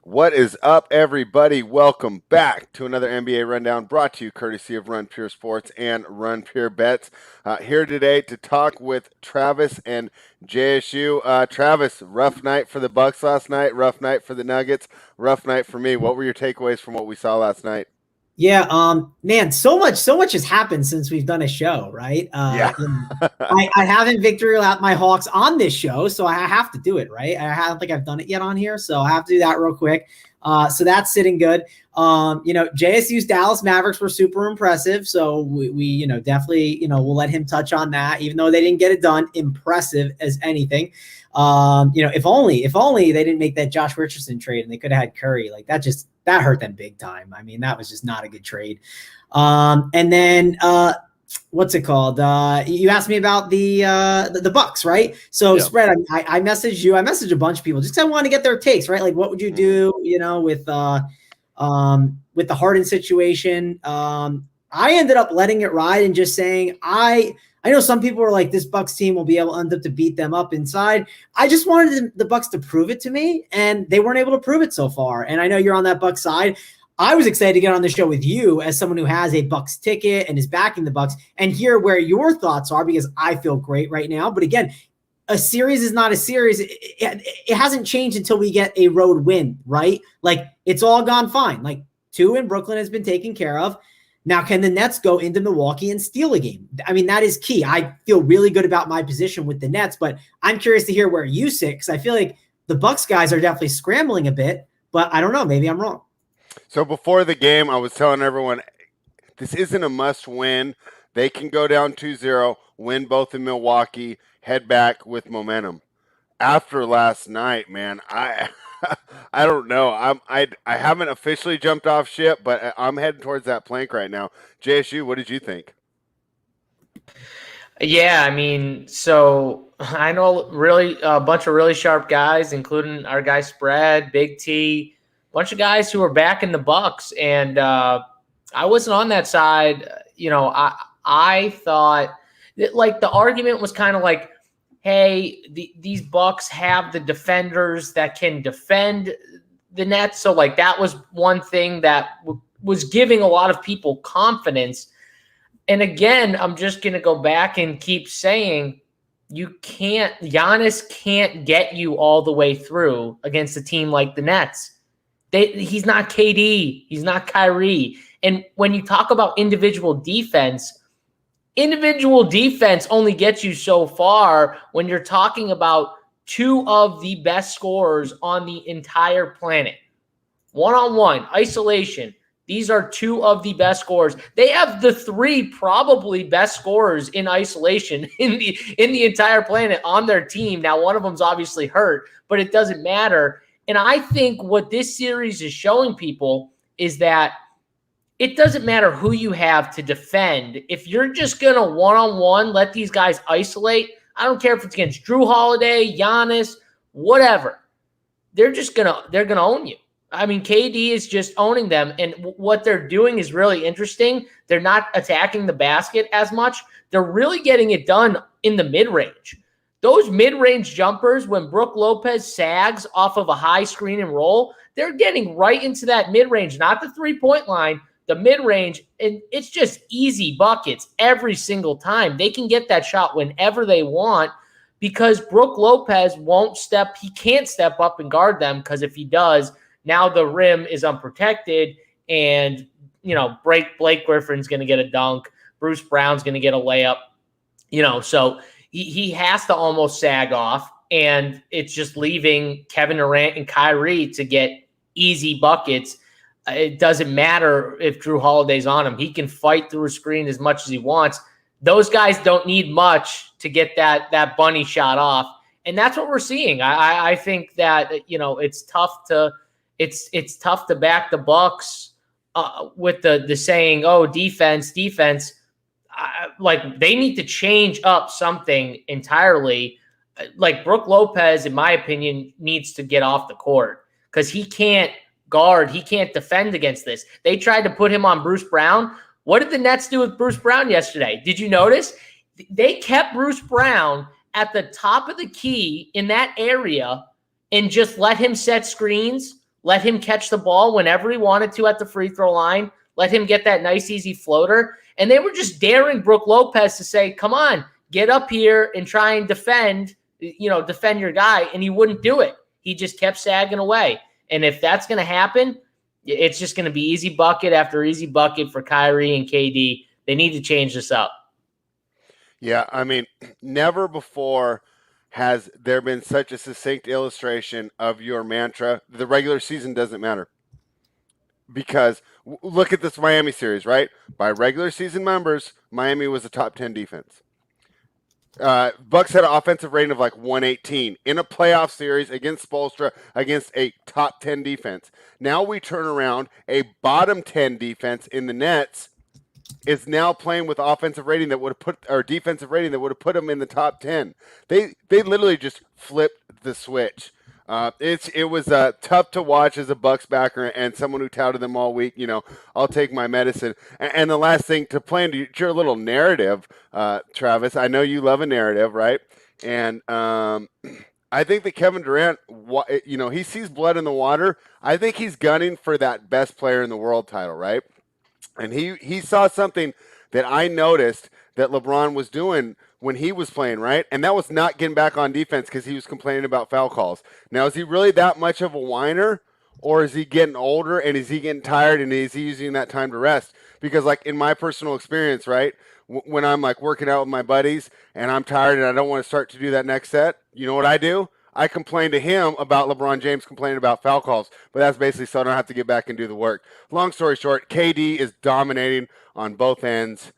What is up, everybody? Welcome back to another NBA Rundown brought to you courtesy of Run Pure Sports and Run Pure Bets. Here today to talk with Travis and JSU. Travis, rough night for the Bucks last night, rough night for the Nuggets, rough night for me. What were your takeaways from what we saw last night? Yeah, man, so much has happened since we've done a show, right? Yeah. I haven't victory lapped my Hawks on this show, so I have to do it, right? I don't think I've done it yet on here, so I have to do that real quick. So that's sitting good. JSU's Dallas Mavericks were super impressive, so we definitely, we'll let him touch on that, even though they didn't get it done. Impressive as anything. If only they didn't make that Josh Richardson trade and they could have had Curry. Like that hurt them big time. I mean, that was just not a good trade. And then what's it called? You asked me about the Bucks, right? So Yeah. spread. I messaged you. I messaged a bunch of people just because I want to get their takes, right? Like, what would you do? With the Harden situation. I ended up letting it ride and just saying I know some people were like, this Bucks team will be able to end up to beat them up inside. I just wanted the Bucks to prove it to me, and they weren't able to prove it so far. And I know you're on that Bucks side. I was excited to get on the show with you as someone who has a Bucks ticket and is backing the Bucks and hear where your thoughts are, because I feel great right now. But again, a series is not a series. It hasn't changed until we get a road win, right? Like, it's all gone fine. Like, 2 in Brooklyn has been taken care of. Now, can the Nets go into Milwaukee and steal a game? I mean, that is key. I feel really good about my position with the Nets, but I'm curious to hear where you sit, because I feel like the Bucks guys are definitely scrambling a bit, but I don't know. Maybe I'm wrong. So before the game, I was telling everyone this isn't a must win. They can go down 2-0, win both in Milwaukee, head back with momentum. After last night, man, I don't know. I haven't officially jumped off ship, but I'm heading towards that plank right now. JSU, what did you think? Yeah, I mean, so I know really a bunch of really sharp guys, including our guy Spread, Big T, bunch of guys who are back in the Bucks, and I wasn't on that side. I thought that, like, the argument was kind of like, hey, these Bucks have the defenders that can defend the Nets, so like that was one thing that was giving a lot of people confidence. And again, I'm just going to go back and keep saying Giannis can't get you all the way through against a team like the Nets. He's not KD. He's not Kyrie. And when you talk about individual defense only gets you so far when you're talking about 2 of the best scorers on the entire planet. One-on-one, isolation. These are 2 of the best scorers. They have the 3 probably best scorers in isolation in the entire planet on their team. Now, one of them's obviously hurt, but it doesn't matter. And I think what this series is showing people is that it doesn't matter who you have to defend. If you're just going to one-on-one let these guys isolate, I don't care if it's against Drew Holiday, Giannis, whatever. They're gonna own you. I mean, KD is just owning them, and what they're doing is really interesting. They're not attacking the basket as much. They're really getting it done in the mid-range. Those mid-range jumpers, when Brook Lopez sags off of a high screen and roll, they're getting right into that mid-range, not the three-point line, the mid-range, and it's just easy buckets every single time. They can get that shot whenever they want because Brook Lopez he can't step up and guard them, because if he does, now the rim is unprotected, and Blake Griffin's going to get a dunk. Bruce Brown's going to get a layup. So he has to almost sag off, and it's just leaving Kevin Durant and Kyrie to get easy buckets. It doesn't matter if Drew Holiday's on him. He can fight through a screen as much as he wants. Those guys don't need much to get that bunny shot off, and that's what we're seeing. I think that it's tough to back the Bucks with the saying, "Oh, defense." Like, they need to change up something entirely. Like, Brook Lopez, in my opinion, needs to get off the court because he can't guard. He can't defend against this. They tried to put him on Bruce Brown. What did the Nets do with Bruce Brown yesterday? Did you notice? They kept Bruce Brown at the top of the key in that area and just let him set screens let him catch the ball whenever he wanted to at the free throw line, let him get that nice, easy floater. And they were just daring Brook Lopez to say, come on, get up here and try and defend your guy. And he wouldn't do it. He just kept sagging away. And if that's going to happen, it's just going to be easy bucket after easy bucket for Kyrie and KD. They need to change this up. Yeah, I mean, never before has there been such a succinct illustration of your mantra. The regular season doesn't matter. Because look at this Miami series, right? By regular season numbers, Miami was a top 10 defense. Bucks had an offensive rating of like 118 in a playoff series against Spoelstra against a top 10 defense. Now we turn around, a bottom 10 defense in the Nets is now playing with offensive rating that would have put, or defensive rating that would have put them in the top 10. They literally just flipped the switch. It was tough to watch as a Bucks backer and someone who touted them all week. I'll take my medicine. And the last thing to play into your little narrative, Travis, I know you love a narrative, right? And I think that Kevin Durant, he sees blood in the water. I think he's gunning for that best player in the world title, right? And he saw something that I noticed that LeBron was doing when he was playing, right? And that was not getting back on defense because he was complaining about foul calls. Now, is he really that much of a whiner, or is he getting older and is he getting tired and is he using that time to rest? Because, like, in my personal experience, right, when I'm, like, working out with my buddies and I'm tired and I don't want to start to do that next set, you know what I do? I complain to him about LeBron James complaining about foul calls, but that's basically so I don't have to get back and do the work. Long story short, KD is dominating on both ends.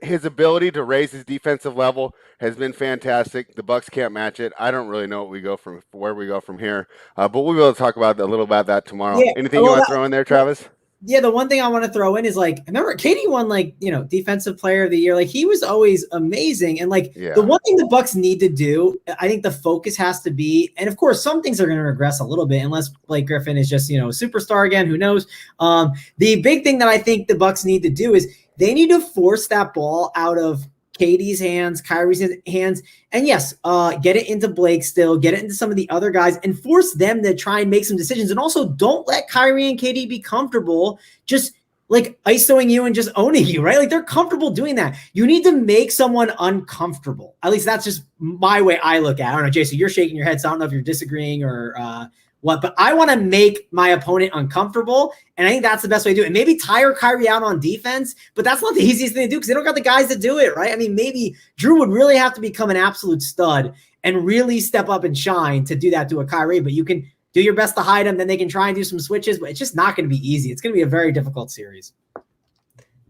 His ability to raise his defensive level has been fantastic. The Bucks can't match it. I don't really know where we go from here, but we'll be able to talk about a little about that tomorrow. Yeah, anything you want to throw in there, Travis? Yeah, the one thing I want to throw in is, like, remember KD won, like, defensive player of the year. Like, he was always amazing. And, like, the one thing the Bucks need to do, I think the focus has to be, and of course some things are going to regress a little bit unless Blake Griffin is just, a superstar again, who knows. The big thing that I think the Bucks need to do is they need to force that ball out of KD's hands, Kyrie's hands, and yes, get it into Blake still, get it into some of the other guys, and force them to try and make some decisions. And also, don't let Kyrie and KD be comfortable just, like, ISOing you and just owning you, right? Like, they're comfortable doing that. You need to make someone uncomfortable. At least that's just my way I look at it. I don't know, Jason, you're shaking your head, so I don't know if you're disagreeing or what, but I want to make my opponent uncomfortable, and I think that's the best way to do it. And maybe tire Kyrie out on defense, but that's not the easiest thing to do because they don't got the guys to do it, right? I mean, maybe Drew would really have to become an absolute stud and really step up and shine to do that to a Kyrie, but you can do your best to hide him, then they can try and do some switches, but it's just not going to be easy. It's going to be a very difficult series.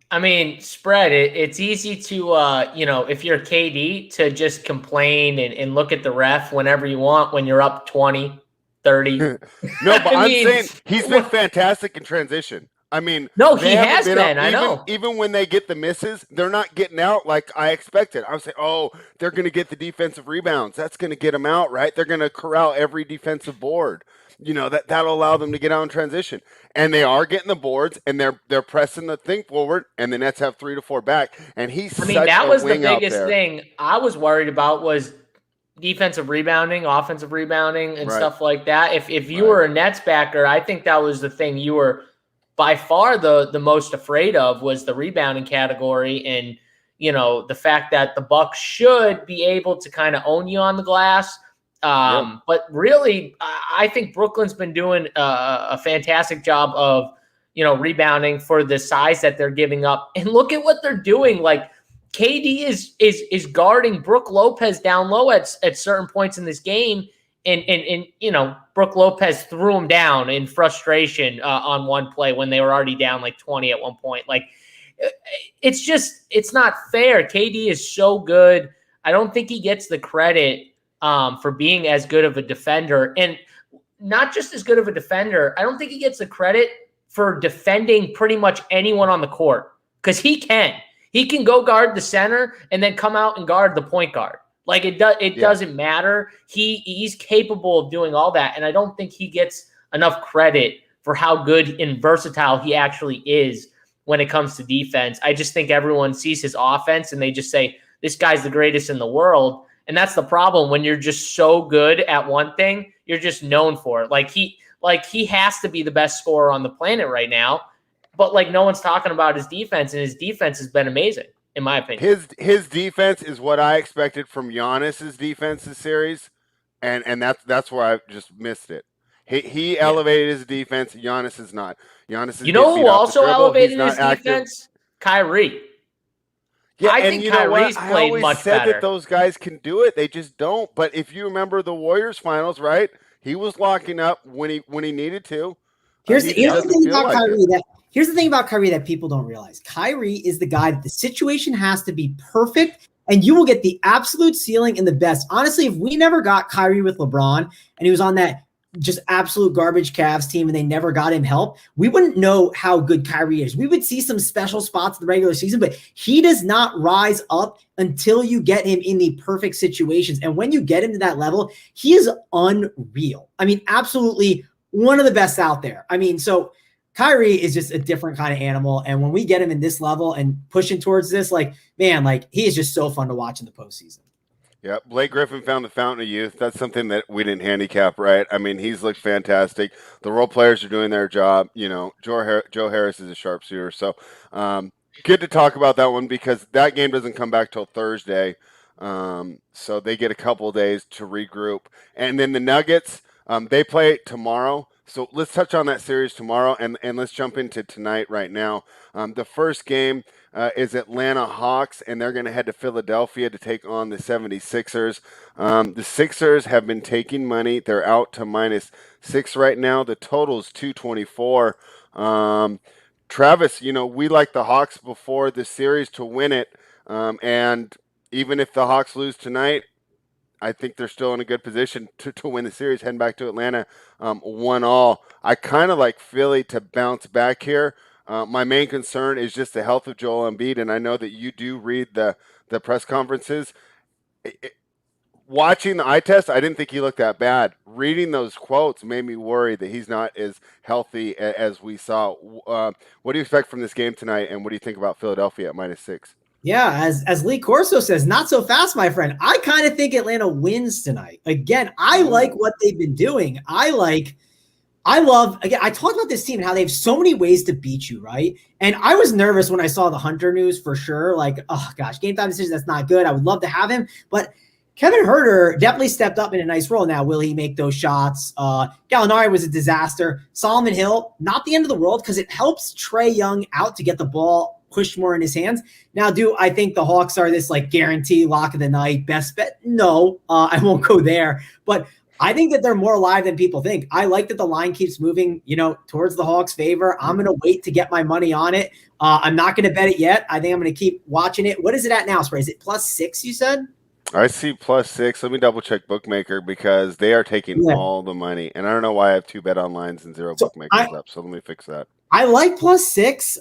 I mean, spread it. It's easy to, if you're KD, to just complain and look at the ref whenever you want when you're up 20. 30. No, but I'm saying he's been fantastic in transition. I mean, no, he has been. I know. Even when they get the misses, they're not getting out like I expected. I was saying, they're going to get the defensive rebounds. That's going to get them out, right? They're going to corral every defensive board. That'll allow them to get out in transition. And they are getting the boards, and they're pressing the thing forward, and the Nets have 3 to 4 back. And that was the biggest thing I was worried about was defensive rebounding, offensive rebounding, and stuff like that. If you were a Nets backer, I think that was the thing you were by far the most afraid of, was the rebounding category. And, the fact that the Bucks should be able to kind of own you on the glass. But really, I think Brooklyn's been doing a fantastic job of, rebounding for the size that they're giving up. And look at what they're doing. Like, KD is guarding Brook Lopez down low at certain points in this game, and Brook Lopez threw him down in frustration on one play when they were already down like 20 at one point. Like, it's not fair. KD is so good. I don't think he gets the credit for being as good of a defender, and not just as good of a defender. I don't think he gets the credit for defending pretty much anyone on the court, because he can. He can go guard the center and then come out and guard the point guard. Like, it doesn't matter. He's capable of doing all that. And I don't think he gets enough credit for how good and versatile he actually is when it comes to defense. I just think everyone sees his offense and they just say, this guy's the greatest in the world. And that's the problem. When you're just so good at one thing, you're just known for it. Like he has to be the best scorer on the planet right now, but like no one's talking about his defense, and his defense has been amazing in my opinion. His defense is what I expected from Giannis's defense this series, and that's where I just missed it. He elevated his defense. Giannis is not. Giannis is You know who also elevated his active. defense? Kyrie. Yeah, I and think you know Kyrie's what? I played always much said better. that those guys can do it. They just don't. But if you remember the Warriors finals, right? He was locking up when he needed to. Here's the thing about Kyrie here's the thing about Kyrie that people don't realize. Kyrie is the guy that the situation has to be perfect, and you will get the absolute ceiling and the best. Honestly, if we never got Kyrie with LeBron and he was on that just absolute garbage Cavs team and they never got him help, we wouldn't know how good Kyrie is. We would see some special spots in the regular season, but he does not rise up until you get him in the perfect situations. And when you get him to that level, he is unreal. I mean, absolutely one of the best out there. I mean, so Kyrie is just a different kind of animal. And when we get him in this level and pushing towards this, like, man, like he is just so fun to watch in the postseason. Yeah, Blake Griffin found the fountain of youth. That's something that we didn't handicap, right? I mean, he's looked fantastic. The role players are doing their job. You know, Joe Harris is a sharpshooter. So good to talk about that one because that game doesn't come back till Thursday. So they get a couple of days to regroup. And then the Nuggets, they play tomorrow. So let's touch on that series tomorrow, and let's jump into tonight right now. The first game is Atlanta Hawks, and they're going to head to Philadelphia to take on the 76ers. The Sixers have been taking money. They're out to -6 right now. The total is 224. Travis, you know, we like the Hawks before the series to win it, and even if the Hawks lose tonight, I think they're still in a good position to win the series, heading back to Atlanta 1-1. I kind of like Philly to bounce back here. My main concern is just the health of Joel Embiid, and I know that you do read the press conferences. Watching the eye test, I didn't think he looked that bad. Reading those quotes made me worry that he's not as healthy as we saw. What do you expect from this game tonight, and what do you think about Philadelphia at -6? Yeah, as Lee Corso says, not so fast, my friend. I kind of think Atlanta wins tonight. Again, I like what they've been doing. I love, again, I talked about this team and how they have so many ways to beat you, right? And I was nervous when I saw the Hunter news for sure. Like, oh gosh, game time decision, that's not good. I would love to have him, but Kevin Huerter definitely stepped up in a nice role. Now, will he make those shots? Gallinari was a disaster. Solomon Hill, not the end of the world because it helps Trae Young out to get the ball pushed more in his hands. Now, do I think the Hawks are this like guarantee lock of the night best bet? No, I won't go there. But I think that they're more alive than people think. I like that the line keeps moving, you know, towards the Hawks' favor. I'm going to wait to get my money on it. I'm not going to bet it yet. I think I'm going to keep watching it. What is it at now, Spray? Is it +6, you said? I see +6. Let me double check Bookmaker because they are taking all the money. And I don't know why I have 2 bet onlines and 0 bookmakers up. So let me fix that. I like +6.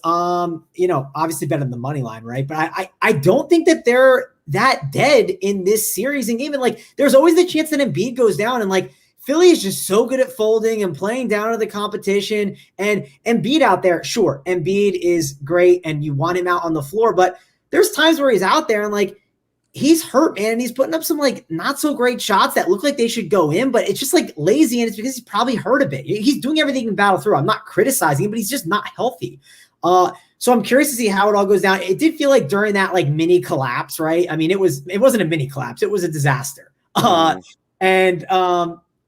You know, obviously better than the money line, right? But I don't think that they're that dead in this series and game. And like, there's always the chance that Embiid goes down, and like Philly is just so good at folding and playing down to the competition. And Embiid out there, sure, Embiid is great, and you want him out on the floor, but there's times where he's out there and like he's hurt, man, and he's putting up some like not so great shots that look like they should go in, but it's just like lazy, and it's because he's probably hurt a bit. He's doing everything he can battle through. I'm not criticizing him, but he's just not healthy. So I'm curious to see how it all goes down. It did feel like during that like mini collapse, right? I mean, it wasn't a mini collapse, it was a disaster. And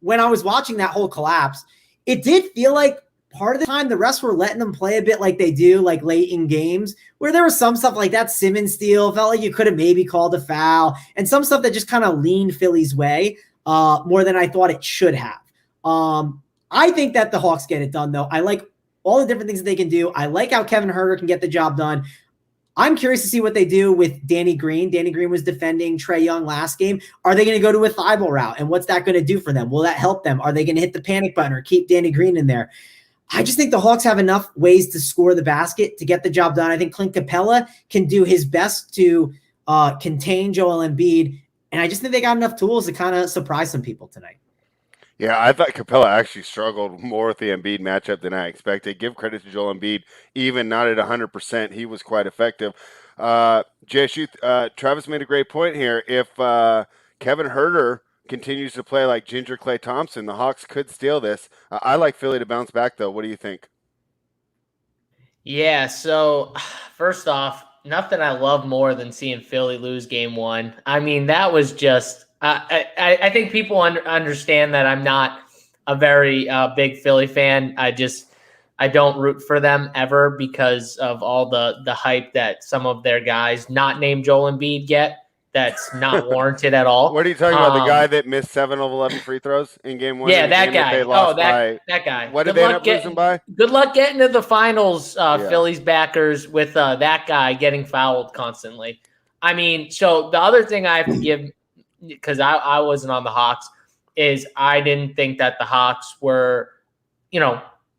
when I was watching that whole collapse, it did feel like part of the time the refs were letting them play a bit like they do like late in games, where there was some stuff like that Simmons steal felt like you could have maybe called a foul, and some stuff that just kind of leaned Philly's way more than I thought it should have. I think that the Hawks get it done, though. I like all the different things that they can do. I like how Kevin Huerter can get the job done. I'm curious to see what they do with Danny Green. Danny Green was defending Trae Young last game. Are they going to go to a Thibault route? And what's that going to do for them? Will that help them? Are they going to hit the panic button or keep Danny Green in there? I just think the Hawks have enough ways to score the basket to get the job done. I think Clint Capella can do his best to contain Joel Embiid. And I just think they got enough tools to kind of surprise some people tonight. Yeah, I thought Capella actually struggled more with the Embiid matchup than I expected. Give credit to Joel Embiid, even not at 100%, he was quite effective. JSU, Travis made a great point here. If Kevin Huerter continues to play like Ginger Clay Thompson, the Hawks could steal this. I like Philly to bounce back, though. What do you think? Yeah, so first off, nothing I love more than seeing Philly lose game one. I mean, that was just I think people understand that I'm not a very big Philly fan. I don't root for them ever because of all the hype that some of their guys, not named Joel Embiid, get. That's not warranted at all. What are you talking about? The guy that missed 7 of 11 free throws in game one? Yeah, that guy. That guy. What did they end up losing by? Good luck getting to the finals, Phillies backers, with that guy getting fouled constantly. I mean, so the other thing I have to give, because I wasn't on the Hawks, is I didn't think that the Hawks were,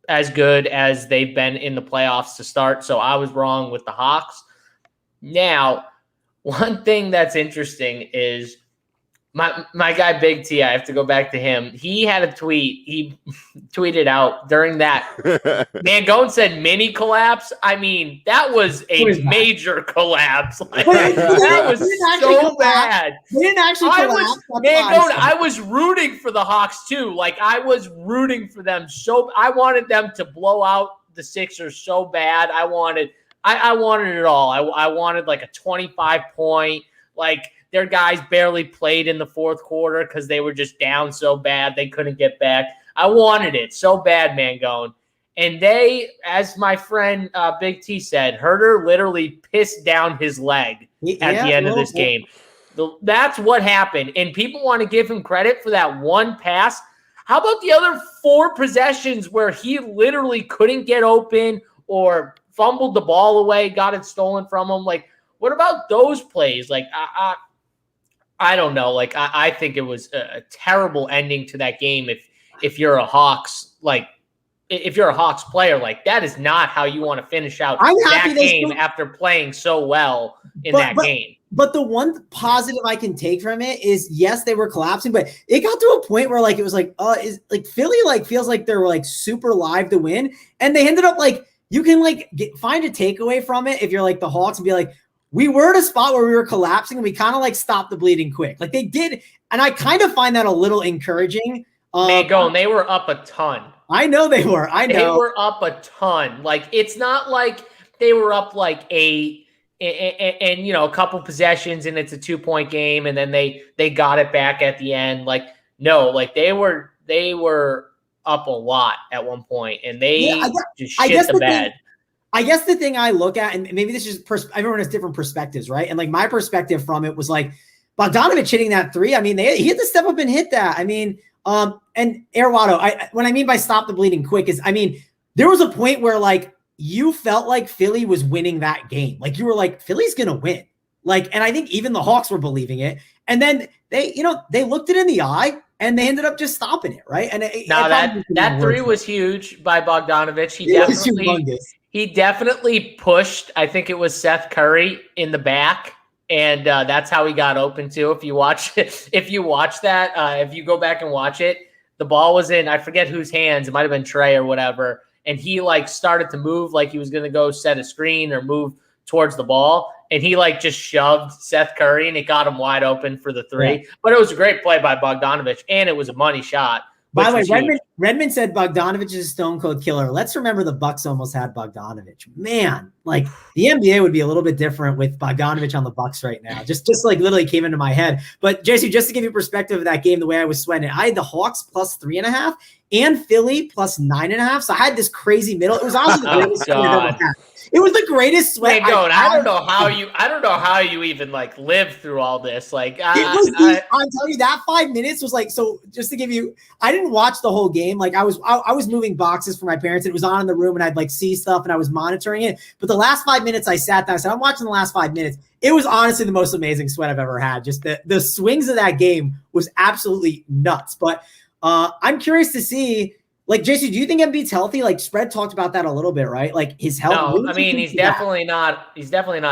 as good as they've been in the playoffs to start. So I was wrong with the Hawks. Now, one thing that's interesting is my guy Big T. I have to go back to him. He had a tweet. He tweeted out during that. Mangone said mini collapse. I mean, that was a major collapse. Like, that was so bad. We didn't actually collapse. Mangone, I was rooting for the Hawks too. Like, I was rooting for them. So I wanted them to blow out the Sixers so bad. I wanted it all. I wanted like a 25-point, like their guys barely played in the fourth quarter because they were just down so bad they couldn't get back. I wanted it so bad, Mangone. And they, as my friend Big T said, Herter literally pissed down his leg at the end of this game. That's what happened. And people want to give him credit for that one pass. How about the other 4 possessions where he literally couldn't get open or fumbled the ball away, got it stolen from him? Like, what about those plays? Like, I don't know. Like, I think it was a terrible ending to that game. If you're a Hawks, like, if you're a Hawks player, like, that is not how you want to finish out that game after playing so well in that game. But the one positive I can take from it is, yes, they were collapsing, but it got to a point where, like, it was like, Philly, like, feels like they're like super live to win, and they ended up like, you can like find a takeaway from it if you're like the Hawks and be like, we were at a spot where we were collapsing and we kind of like stopped the bleeding quick. Like they did. And I kind of find that a little encouraging. Mangone, they were up a ton. I know they were. I know. They were up a ton. Like, it's not like they were up like 8 and a couple possessions and it's a 2-point game and then they got it back at the end. Like, no, like they were up a lot at one point, and they just shit the bed. I guess the thing I look at, and maybe this is everyone has different perspectives, right? And like my perspective from it was like Bogdanovich hitting that 3. I mean, he had to step up and hit that. I mean, and Airwado, what I mean by stop the bleeding quick is, I mean, there was a point where like you felt like Philly was winning that game. Like you were like, Philly's gonna win. Like, and I think even the Hawks were believing it. And then they looked it in the eye. And they ended up just stopping it, right? And that 3 was huge by Bogdanovich. He definitely pushed. I think it was Seth Curry in the back, and that's how he got open too. If you watch that, if you go back and watch it, the ball was in, I forget whose hands. It might have been Trey or whatever, and he like started to move like he was going to go set a screen or move towards the ball. And he like just shoved Seth Curry and it got him wide open for the 3. Yeah. But it was a great play by Bogdanovich and it was a money shot. By the way, Redmond said Bogdanovich is a stone cold killer. Let's remember the Bucks almost had Bogdanovich. Man, like the NBA would be a little bit different with Bogdanovich on the Bucks right now. Just like literally came into my head. But JC, just to give you perspective of that game, the way I was sweating it, I had the Hawks plus 3.5 and Philly plus 9.5. So I had this crazy middle. It was honestly the greatest sweat I've ever had. It was the greatest sweat. I don't know how you even like live through all this. Like I'm telling you, that 5 minutes was like, so just to give you, I didn't watch the whole game. Like I was moving boxes for my parents. It was on in the room and I'd like see stuff and I was monitoring it. But the last 5 minutes I sat down, I said, I'm watching the last 5 minutes. It was honestly the most amazing sweat I've ever had. Just the swings of that game was absolutely nuts. But I'm curious to see, like, JC, do you think Embiid's healthy? Like, Spread talked about that a little bit, right? Like his health. No, I mean he's definitely not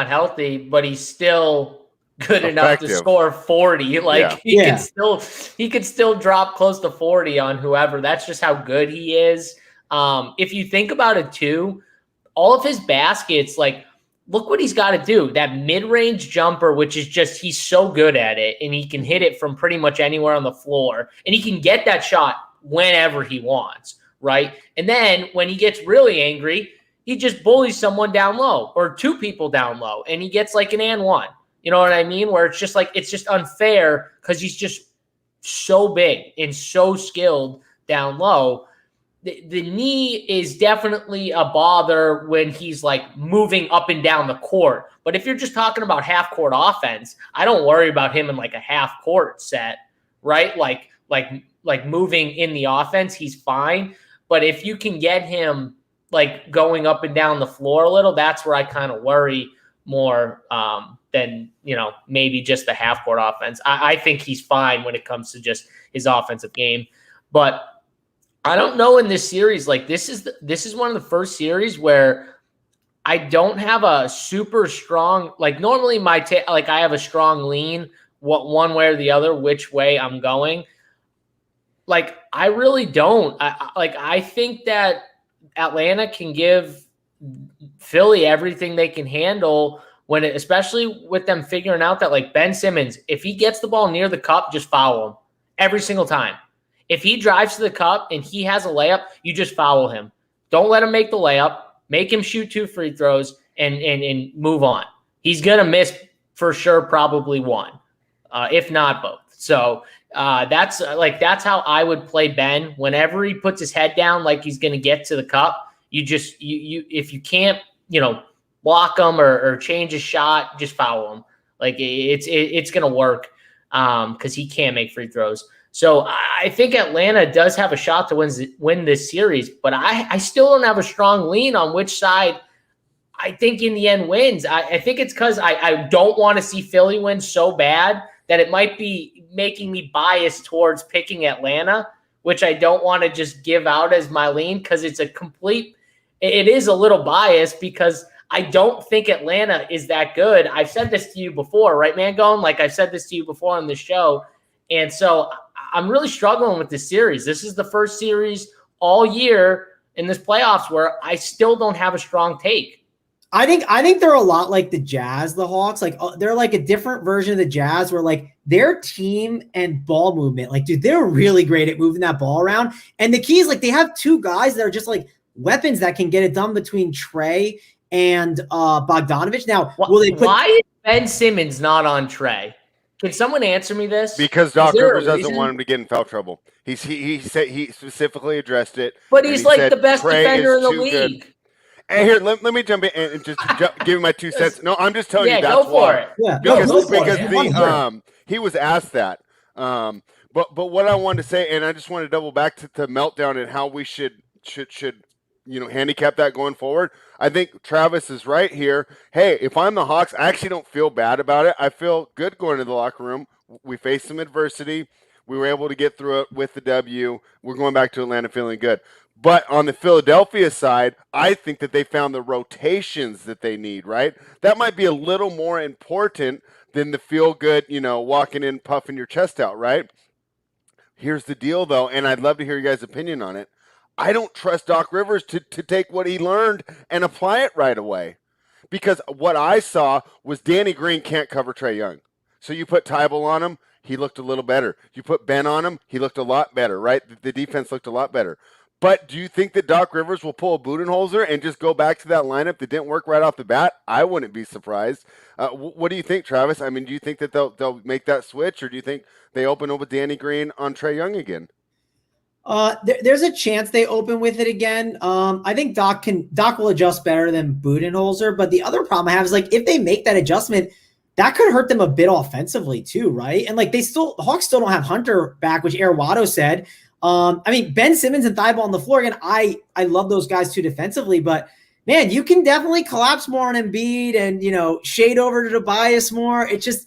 healthy, but he's still good enough to score 40. Like he could still drop close to 40 on whoever. That's just how good he is. If you think about it too, all of his baskets, like look what he's got to do. That mid-range jumper, which is just, he's so good at it, and he can hit it from pretty much anywhere on the floor, and he can get that shot whenever he wants, right? And then when he gets really angry, he just bullies someone down low or two people down low, and he gets like an and one. You know what I mean? Where it's just like, it's just unfair because he's just so big and so skilled down low. The knee is definitely a bother when he's like moving up and down the court. But if you're just talking about half court offense, I don't worry about him in like a half court set, right? Like moving in the offense, he's fine. But if you can get him like going up and down the floor a little, that's where I kind of worry more than, maybe just the half court offense. I think he's fine when it comes to just his offensive game. But I don't know in this series, like this is one of the first series where I don't have a super strong, like normally I have a strong lean one way or the other, which way I'm going. Like I really don't. I think that Atlanta can give Philly everything they can handle especially with them figuring out that like Ben Simmons, if he gets the ball near the cup, just foul him every single time. If he drives to the cup and he has a layup, you just foul him. Don't let him make the layup. Make him shoot 2 free throws and move on. He's going to miss for sure probably one, if not both. So that's how I would play Ben. Whenever he puts his head down like he's going to get to the cup, if you can't, block him or change his shot, just foul him. Like it's going to work because he can't make free throws. So I think Atlanta does have a shot to win this series, but I still don't have a strong lean on which side I think in the end wins. I think it's because I don't want to see Philly win so bad that it might be making me biased towards picking Atlanta, which I don't want to just give out as my lean because it is a little biased because I don't think Atlanta is that good. I've said this to you before, right, Mangone? Like I've said this to you before on the show. And so I'm really struggling with this series. This is the first series all year in this playoffs where I still don't have a strong take. I think they're a lot like the Jazz, the Hawks. Like they're like a different version of the Jazz where like their team and ball movement, like, dude, they're really great at moving that ball around. And the key is like they have two guys that are just like weapons that can get it done between Trey and Bogdanovich. Now, why is Ben Simmons not on Trey? Can someone answer me this? Because Doc Rivers doesn't want him to get in foul trouble. He said he specifically addressed it. But he's like the best defender in the league. Good. And here, let me jump in and just give you my 2 cents. No, I'm just telling you that's go for why. it. Yeah, Because he was asked that. But what I wanted to say, and I just want to double back to Meltdown and how we should handicap that going forward. I think Travis is right here. Hey, if I'm the Hawks, I actually don't feel bad about it. I feel good going to the locker room. We faced some adversity. We were able to get through it with the W. We're going back to Atlanta feeling good. But on the Philadelphia side, I think that they found the rotations that they need, right? That might be a little more important than the feel good, walking in, puffing your chest out, right? Here's the deal, though, and I'd love to hear your guys' opinion on it. I don't trust Doc Rivers to take what he learned and apply it right away. Because what I saw was Danny Green can't cover Trae Young. So you put Tybal on him, he looked a little better. You put Ben on him, he looked a lot better, right? The defense looked a lot better. But do you think that Doc Rivers will pull a Budenholzer and just go back to that lineup that didn't work right off the bat? I wouldn't be surprised. What do you think, Travis? I mean, do you think that they'll make that switch, or do you think they open up with Danny Green on Trae Young again? There's a chance they open with it again. I think Doc will adjust better than Budenholzer. But the other problem I have is like if they make that adjustment, that could hurt them a bit offensively too, right? And like the Hawks still don't have Hunter back, which Airwado said. I mean, Ben Simmons and Thybulle on the floor again. I love those guys too defensively, but man, you can definitely collapse more on Embiid and shade over to Tobias more. It's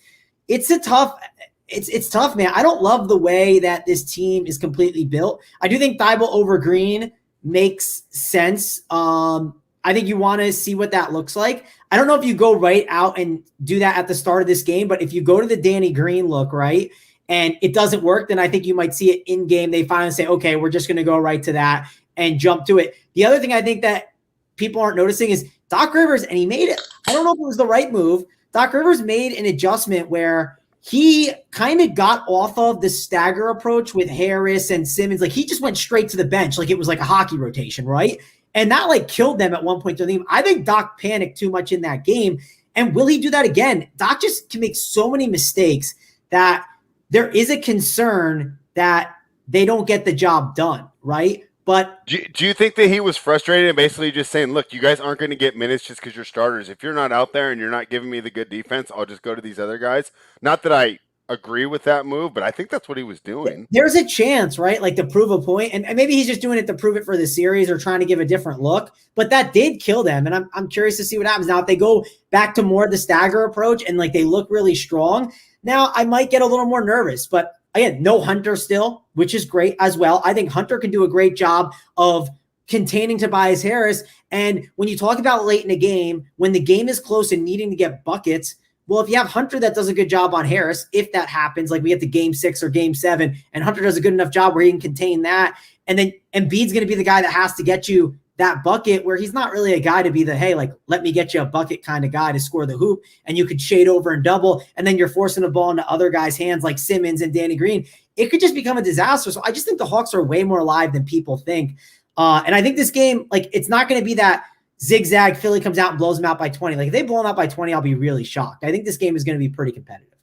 tough, man. I don't love the way that this team is completely built. I do think Thybulle over Green makes sense. I think you want to see what that looks like. I don't know if you go right out and do that at the start of this game, but if you go to the Danny Green look, right, and it doesn't work, then I think you might see it in game. They finally say, okay, we're just going to go right to that and jump to it. The other thing I think that people aren't noticing is Doc Rivers, and he made it I don't know if it was the right move. Doc Rivers made an adjustment where he kind of got off of the stagger approach with Harris and Simmons. Like he just went straight to the bench. Like it was like a hockey rotation, right? And that like killed them at one point through the game. I think Doc panicked too much in that game. And will he do that again? Doc just can make so many mistakes that there is a concern that they don't get the job done, right? But do you think that he was frustrated and basically just saying, look, you guys aren't going to get minutes just because you're starters. If you're not out there and you're not giving me the good defense, I'll just go to these other guys. Not that I agree with that move, but I think that's what he was doing. There's a chance, right? Like to prove a point. And maybe he's just doing it to prove it for the series or trying to give a different look. But that did kill them. And I'm curious to see what happens. Now, if they go back to more of the stagger approach and like they look really strong, now I might get a little more nervous. But again, no Hunter still, which is great as well. I think Hunter can do a great job of containing Tobias Harris. And when you talk about late in a game, when the game is close and needing to get buckets, well, if you have Hunter that does a good job on Harris, if that happens, like we get to game 6 or game 7, and Hunter does a good enough job where he can contain that, and then Embiid's going to be the guy that has to get you that bucket where he's not really a guy to be the, hey, like, let me get you a bucket kind of guy to score the hoop, and you could shade over and double, and then you're forcing the ball into other guys' hands like Simmons and Danny Green. It could just become a disaster. So I just think the Hawks are way more alive than people think. And I think this game, like, it's not going to be that zigzag Philly comes out and blows them out by 20. Like if they blow them out by 20, I'll be really shocked. I think this game is going to be pretty competitive.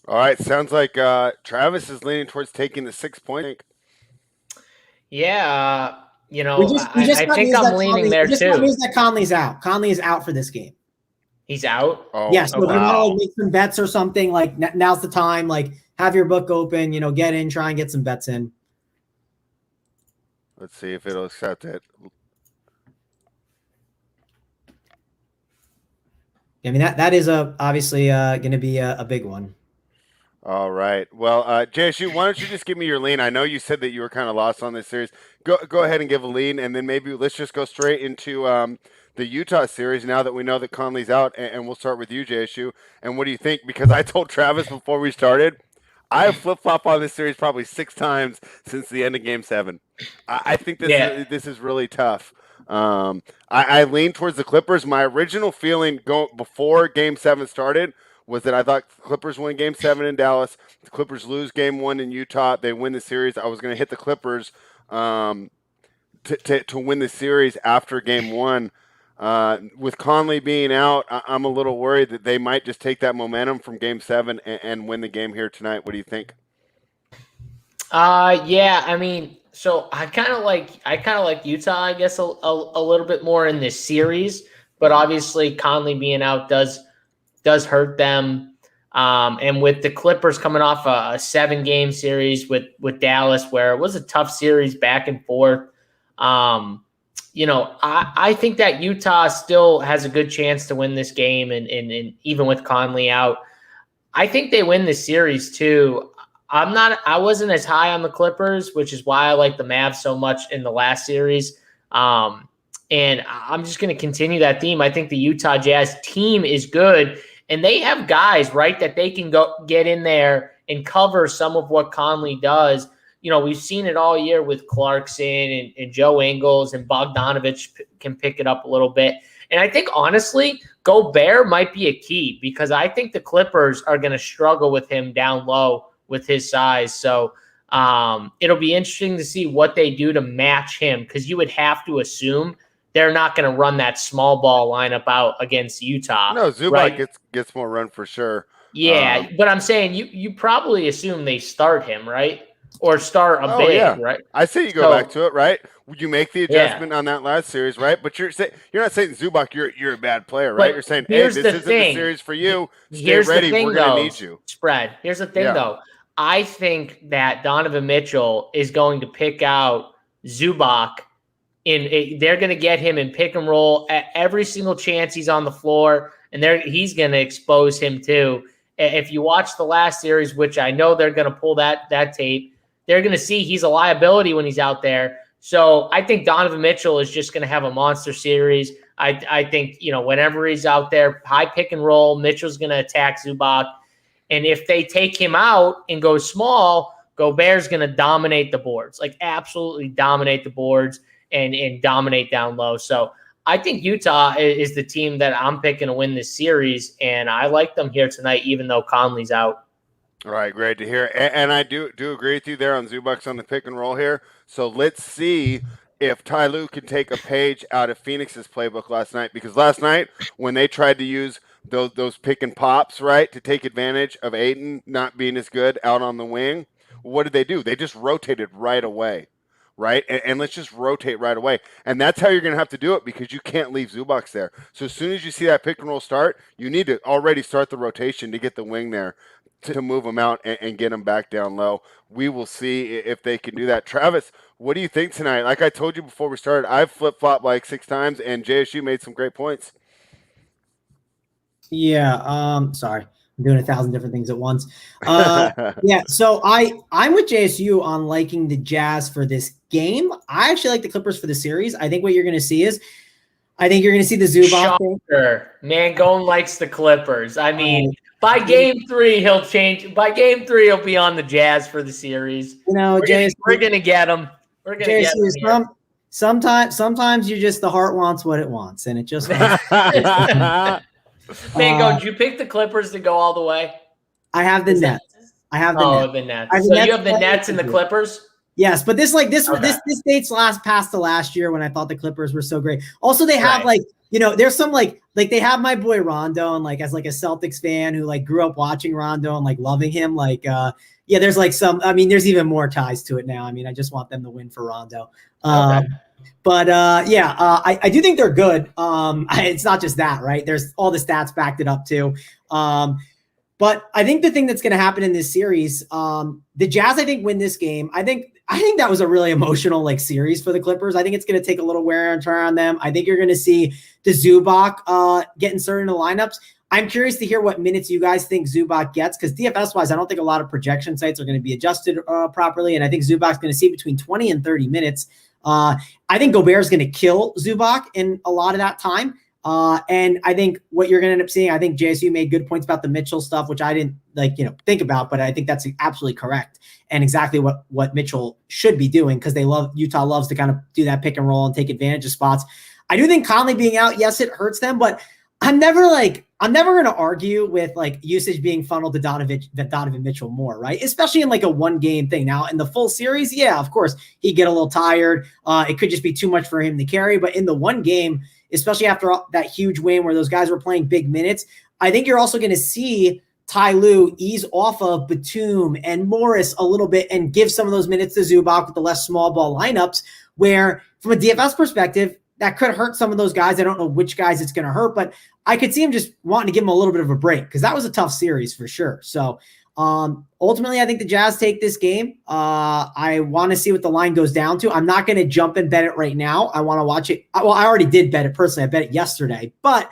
All right. Sounds like Travis is leaning towards taking the 6 point. Yeah. I think I'm leaning there too. News that Conley's out. Conley is out for this game. He's out? Oh, yes. So if you want to make some bets or something, like now's the time, like have your book open, get in, try and get some bets in. Let's see if it'll accept it. I mean, that is obviously going to be a big one. All right. Well, JSU, why don't you just give me your lean? I know you said that you were kind of lost on this series. Go ahead and give a lean, and then maybe let's just go straight into the Utah series now that we know that Conley's out, and we'll start with you, JSU. And what do you think? Because I told Travis before we started, I have flip-flop on this series probably 6 times since the end of Game 7. I think this is really tough. I lean towards the Clippers. My original feeling before Game 7 started was that I thought the Clippers win Game 7 in Dallas. The Clippers lose Game 1 in Utah. They win the series. I was going to hit the Clippers to win the series after Game 1. With Conley being out, I'm a little worried that they might just take that momentum from Game 7 and win the game here tonight. What do you think? Yeah, I mean, so I kind of like Utah, I guess, a little bit more in this series, but obviously Conley being out does hurt them. And with the Clippers coming off a 7-game series with Dallas, where it was a tough series back and forth, I think that Utah still has a good chance to win this game, and even with Conley out, I think they win this series too. I wasn't as high on the Clippers, which is why I like the Mavs so much in the last series. And I'm just going to continue that theme. I think the Utah Jazz team is good, and they have guys, right, that they can go get in there and cover some of what Conley does. We've seen it all year with Clarkson and Joe Ingles, and Bogdanovich can pick it up a little bit. And I think, honestly, Gobert might be a key, because I think the Clippers are going to struggle with him down low with his size. So it'll be interesting to see what they do to match him, because you would have to assume they're not going to run that small ball lineup out against Utah. No, Zubac right? gets more run for sure. Yeah, but I'm saying you probably assume they start him, right? Or start a big, right? I say you go back to it, right? You make the adjustment on that last series, right? But you're not saying Zubac, you're a bad player, right? You're saying, hey, this isn't the series for you. Stay ready. We're going to need you. Spread. Here's the thing, though. I think that Donovan Mitchell is going to pick out Zubac. They're going to get him in pick and roll at every single chance he's on the floor, and he's going to expose him too. If you watch the last series, which I know they're going to pull that tape, they're going to see he's a liability when he's out there. So I think Donovan Mitchell is just going to have a monster series. I think, whenever he's out there, high pick and roll, Mitchell's going to attack Zubac. And if they take him out and go small, Gobert's going to dominate the boards, like absolutely dominate the boards and dominate down low. So I think Utah is the team that I'm picking to win this series, and I like them here tonight, even though Conley's out. All right, great to hear. And I do agree with you there on Zubac's on the pick and roll here. So let's see if Ty Lue can take a page out of Phoenix's playbook last night, because last night when they tried to use those pick and pops, right, to take advantage of Ayton not being as good out on the wing, what did they do? They just rotated right away, right? And let's just rotate right away. And that's how you're going to have to do it, because you can't leave Zubac there. So as soon as you see that pick and roll start, you need to already start the rotation to get the wing there to move them out and get them back down low. We will see if they can do that. Travis, what do you think tonight? Like I told you before we started, I've flip-flopped like 6 times, and JSU made some great points. Yeah, sorry. I'm doing 1,000 different things at once. Yeah, so I'm with JSU on liking the Jazz for this game. I actually like the Clippers for the series. I think what you're going to see is I think you're going to see the Zubac thing. Mangone likes the Clippers. I mean, by game 3, he'll change. By game 3, he'll be on the Jazz for the series. You know, we're going to get him. We're going to get him. Sometimes you just, the heart wants what it wants, and it just wants. Mangone, did you pick the Clippers to go all the way? I have the Nets. I have the Nets. The Nets. So you have the Nets and the Clippers? Yes, but this dates past the last year when I thought the Clippers were so great. Also, they have there's some like they have my boy Rondo, and like as like a Celtics fan who like grew up watching Rondo and like loving him, there's like some. I mean, there's even more ties to it now. I mean, I just want them to win for Rondo. I do think they're good. It's not just that, right? There's all the stats backed it up too. But I think the thing that's going to happen in this series, the Jazz, I think, win this game. I think that was a really emotional like series for the Clippers. I think it's going to take a little wear and tear on them. I think you're going to see the Zubac get inserted in the lineups. I'm curious to hear what minutes you guys think Zubac gets, because DFS-wise, I don't think a lot of projection sites are going to be adjusted properly, and I think Zubac's going to see between 20 and 30 minutes. I think Gobert's going to kill Zubac in a lot of that time. And I think what you're going to end up seeing, I think JSU made good points about the Mitchell stuff, which I didn't think about, but I think that's absolutely correct and exactly what Mitchell should be doing, because Utah loves to kind of do that pick and roll and take advantage of spots. I do think Conley being out, yes, it hurts them, but I'm never going to argue with like usage being funneled to Donovan Mitchell more, right? Especially in like a 1-game thing. Now in the full series, yeah, of course he'd get a little tired. It could just be too much for him to carry, but in the 1 game, especially after that huge win where those guys were playing big minutes, I think you're also going to see Ty Lue ease off of Batum and Morris a little bit and give some of those minutes to Zubac with the less small ball lineups, where from a DFS perspective, that could hurt some of those guys. I don't know which guys it's going to hurt, but I could see him just wanting to give him a little bit of a break, because that was a tough series for sure. So ultimately, I think the Jazz take this game. I want to see what the line goes down to. I'm not going to jump and bet it right now. I want to watch it. Well, I already did bet it personally. I bet it yesterday. But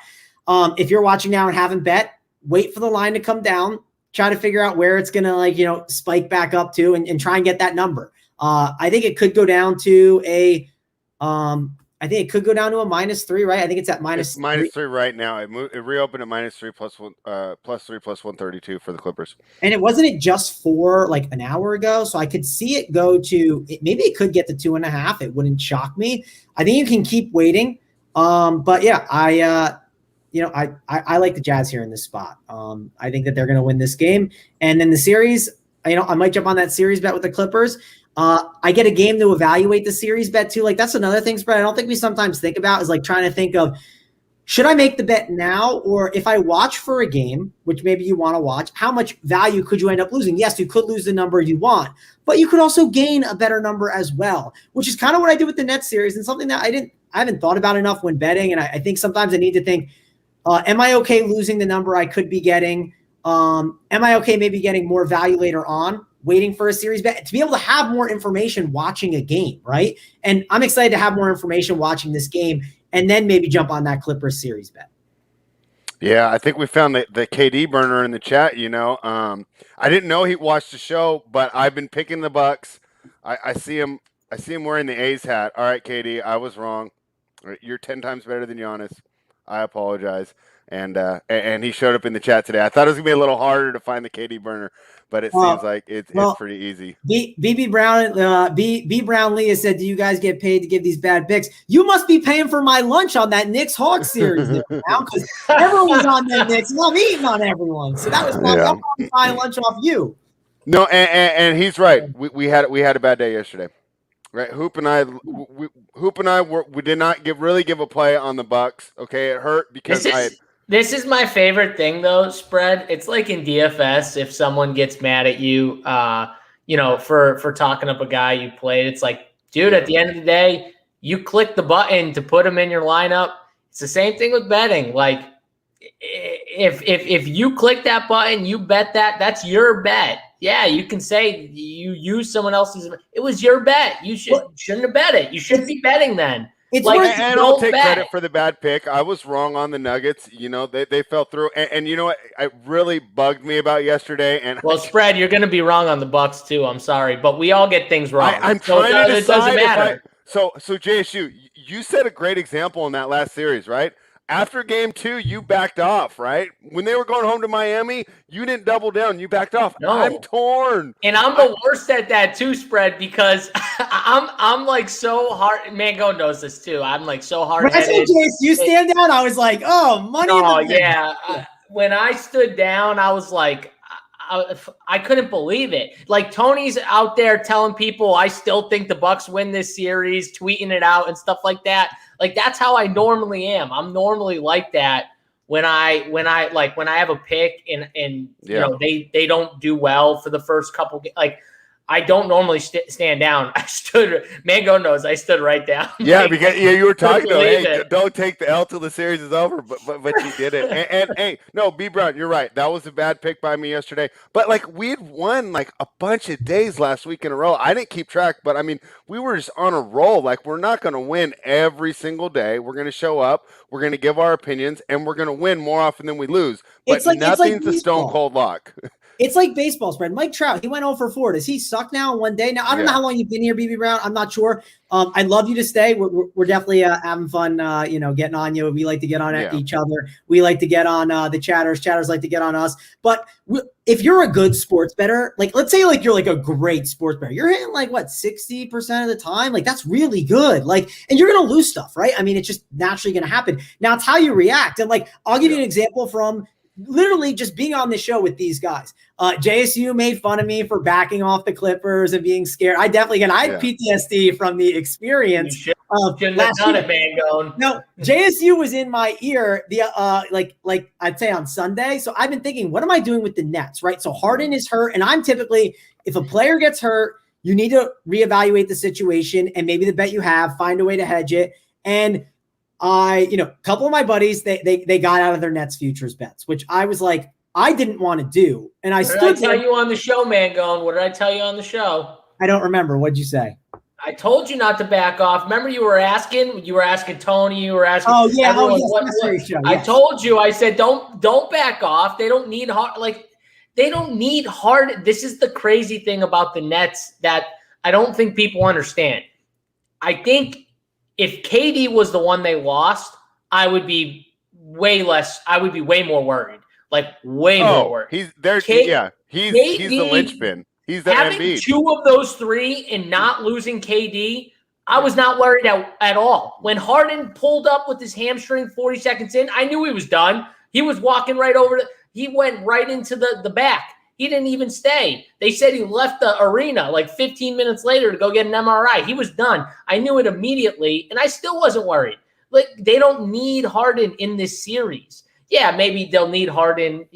if you're watching now and haven't bet, wait for the line to come down. Try to figure out where it's going to spike back up to, and try and get that number. I think it could go down to a -3, right? I think it's at -3 right now. It reopened at -3 +3 +132 for the Clippers. And it wasn't just for like an hour ago, so I could see it go to maybe it could get to 2.5. It wouldn't shock me. I think you can keep waiting. But yeah, I like the Jazz here in this spot. I think that they're going to win this game, and then the series. I might jump on that series bet with the Clippers. I get a game to evaluate the series bet too. Like that's another thing, Spread, I don't think we sometimes think about, is like trying to think of, should I make the bet now? Or if I watch for a game, which maybe you want to watch, how much value could you end up losing? Yes, you could lose the number you want, but you could also gain a better number as well, which is kind of what I did with the Nets series, and something that I haven't thought about enough when betting. And I think sometimes I need to think, am I okay losing the number I could be getting? Am I okay maybe getting more value later on, waiting for a series bet, to be able to have more information watching a game, right? And I'm excited to have more information watching this game, and then maybe jump on that Clippers series bet. Yeah, I think we found the KD burner in the chat. I didn't know he watched the show, but I've been picking the Bucks. I see him wearing the A's hat. All right, KD, I was wrong. You're 10 times better than Giannis. I apologize. And he showed up in the chat today. I thought it was gonna be a little harder to find the KD burner, but it seems like it's pretty easy. BB Brownlee has said, "Do you guys get paid to give these bad picks? You must be paying for my lunch on that Knicks Hawks series there now, because everyone was on that Knicks, and I'm eating on everyone. So that was I'm buying lunch off you." No, and he's right. We had a bad day yesterday. Right, Hoop and I we did not really give a play on the Bucks. Okay, it hurt because this is my favorite thing though. Spread. It's like in DFS, if someone gets mad at you, for talking up a guy you played, it's like, dude, at the end of the day, you click the button to put him in your lineup. It's the same thing with betting. Like, if you click that button, you bet that's your bet. Yeah, you can say you use someone else's. It was your bet. You shouldn't have bet it. You shouldn't be betting then. And I'll take credit for the bad pick. I was wrong on the Nuggets. They fell through. And you know what? It really bugged me about yesterday. And Spread, you're going to be wrong on the Bucks too. I'm sorry, but we all get things wrong. I'm trying to decide. It doesn't matter. So JSU, you set a great example in that last series, right? After game 2, you backed off, right? When they were going home to Miami, you didn't double down. You backed off. No. I'm torn. And I'm the worst at that too, Spread, because I'm like so hard. Mangone knows this too. I'm like so hard-headed. You stand down, I was like, oh, money. Oh, yeah. When I stood down, I was like, I couldn't believe it. Like, Tony's out there telling people I still think the Bucks win this series, tweeting it out and stuff like that. Like, that's how I normally am. I'm normally like that when I have a pick and they don't do well for the first couple. Like, I don't normally stand down. Mangone knows I stood right down. Yeah, because you were talking about, hey, don't take the L till the series is over, but you did it. And hey, no, B Brown, you're right. That was a bad pick by me yesterday. But like, we had won like a bunch of days last week in a row. I didn't keep track, but I mean, we were just on a roll. Like, we're not going to win every single day. We're going to show up. We're going to give our opinions, and we're going to win more often than we lose. But nothing's a stone cold lock. It's like baseball, Spread. Mike Trout, he went 0 for 4. Does he suck now in one day? Now, I don't know how long you've been here, BB Brown. I'm not sure. I'd love you to stay. We're definitely having fun, getting on you. We like to get on each other. We like to get on the chatters. Chatters like to get on us. But if you're a good sports bettor, like, let's say like you're like a great sports bettor, you're hitting like, 60% of the time? Like, that's really good. Like, and you're going to lose stuff, right? I mean, it's just naturally going to happen. Now, it's how you react. And like, I'll give you an example from literally just being on the show with these guys. JSU made fun of me for backing off the Clippers and being scared. I had PTSD from the experience of last year. No, JSU was in my ear like I'd say on Sunday. So I've been thinking, what am I doing with the Nets, right? So Harden is hurt, and I'm typically, if a player gets hurt, you need to reevaluate the situation and maybe the bet you have, find a way to hedge it. And a couple of my buddies, they got out of their Nets futures bets, which I was like, I didn't want to do. And I stood there. What did I tell you on the show, Mangone? What did I tell you on the show? I don't remember. What'd you say? I told you not to back off. Remember, you were asking Tony, you were asking. Oh, yeah. Everyone, I told you, I said, don't back off. They don't need hard. Like, they don't need hard. This is the crazy thing about the Nets that I don't think people understand. I think if KD was the one they lost, I would be way more worried. Like, way more worried. He's there. He's the linchpin. He's the having Embiid. 2 of those 3 and not losing KD, I was not worried at all. When Harden pulled up with his hamstring 40 seconds in, I knew he was done. He was walking right over. He went right into the back. He didn't even stay. They said he left the arena like 15 minutes later to go get an MRI. He was done. I knew it immediately, and I still wasn't worried. Like, they don't need Harden in this series. Yeah, maybe they'll need Harden,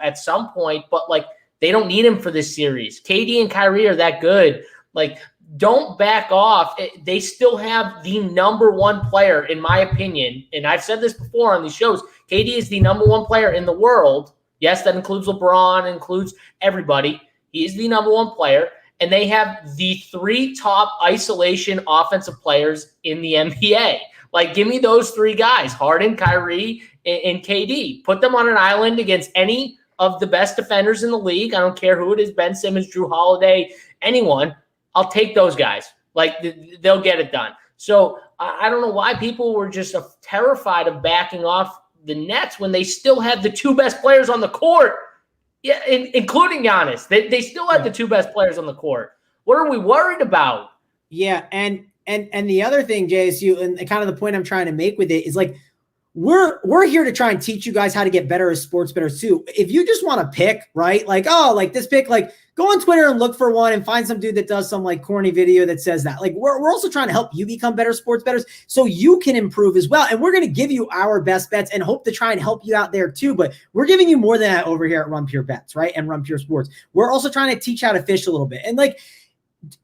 at some point, but like, they don't need him for this series. KD and Kyrie are that good. Like, don't back off. They still have the number 1 player, in my opinion, and I've said this before on these shows. KD is the number 1 player in the world. Yes, that includes LeBron, includes everybody. He is the number 1 player, and they have the 3 top isolation offensive players in the NBA. Like, give me those 3 guys, Harden, Kyrie, and KD. Put them on an island against any of the best defenders in the league. I don't care who it is, Ben Simmons, Drew Holiday, anyone. I'll take those guys. Like, they'll get it done. So I don't know why people were just terrified of backing off the Nets when they still had the two best players on the court. Yeah, including Giannis. They still had the two best players on the court. What are we worried about? Yeah, and the other thing, JSU, and kind of the point I'm trying to make with it is like we're here to try and teach you guys how to get better as sports bettors too. If you just want to pick, right? Like, oh, like this pick, like go on Twitter and look for one and find some dude that does some like corny video that says that. Like we're also trying to help you become better sports bettors so you can improve as well. And we're going to give you our best bets and hope to try and help you out there too. But we're giving you more than that over here at Run Pure Bets, right? And Run Pure Sports. We're also trying to teach how to fish a little bit. And like,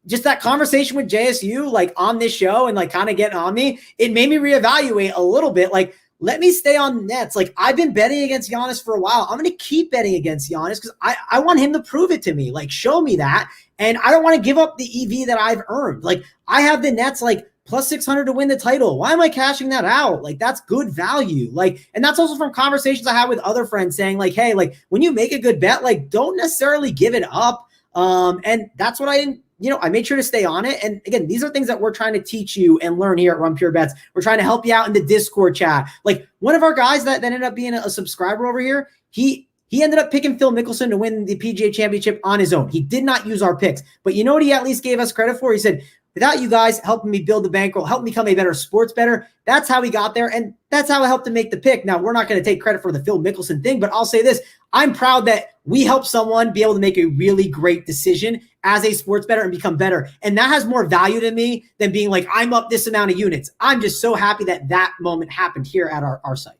just that conversation with JSU, like on this show and like kind of getting on me, it made me reevaluate a little bit. Like, let me stay on the Nets. Like I've been betting against Giannis for a while. I'm going to keep betting against Giannis because I want him to prove it to me. Like show me that. And I don't want to give up the EV that I've earned. Like I have the Nets like plus 600 to win the title. Why am I cashing that out? Like that's good value. Like, and that's also from conversations I had with other friends saying like, hey, like when you make a good bet, like don't necessarily give it up. And that's what I didn't. I made sure to stay on it. And again, these are things that we're trying to teach you and learn here at Run Pure Bets. We're trying to help you out in the Discord chat. Like one of our guys that ended up being a subscriber over here, he ended up picking Phil Mickelson to win the PGA Championship on his own. He did not use our picks. But you know what he at least gave us credit for? He said, without you guys helping me build the bankroll, help me become a better sports bettor, that's how we got there. And that's how I helped to make the pick. Now, we're not going to take credit for the Phil Mickelson thing, but I'll say this. I'm proud that we helped someone be able to make a really great decision as a sports bettor and become better. And that has more value to me than being like, I'm up this amount of units. I'm just so happy that that moment happened here at our site.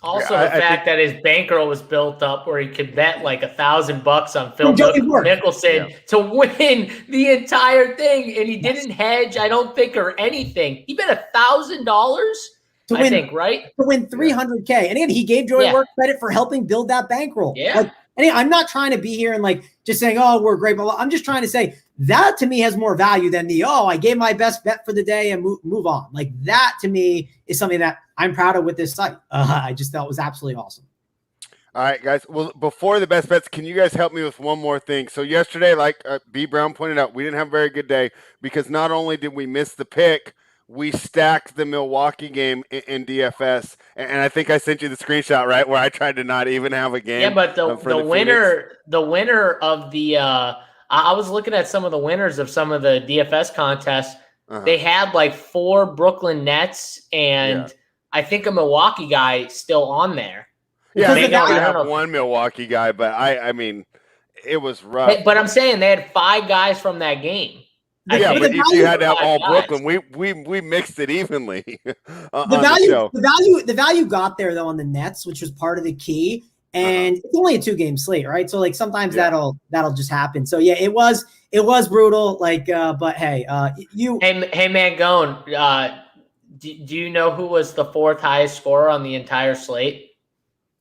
Also, the fact that his bankroll was built up where he could bet like $1,000 on Phil Mickelson to win the entire thing, and he didn't hedge, I don't think, or anything. He bet $1,000, I think, right? To win $300K. And again, he gave Joey Work credit for helping build that bankroll. Yeah. Like, and I'm not trying to be here and like just saying, oh, we're great. But I'm just trying to say that to me has more value than I gave my best bet for the day and move on. Like that to me is something that I'm proud of with this site. I just thought was absolutely awesome. All right, guys. Well, before the best bets, can you guys help me with one more thing? So yesterday, like B. Brown pointed out, we didn't have a very good day because not only did we miss the pick, we stacked the Milwaukee game in DFS, and I think I sent you the screenshot, right, where I tried to not even have a game. Yeah, but the winner of the I was looking at some of the winners of some of the DFS contests. They had like 4 Brooklyn Nets and I think a Milwaukee guy still on there. Yeah, I think I have one Milwaukee guy, but I mean, it was rough. But I'm saying they had 5 guys from that game. Yeah, but if you had to have all Brooklyn, we mixed it evenly. The value got there though on the Nets, which was part of the key. And it's only a 2-game slate, right? So like sometimes that'll just happen. So yeah, it was brutal. Like, but hey, Hey Mangone, do you know who was the 4th highest scorer on the entire slate?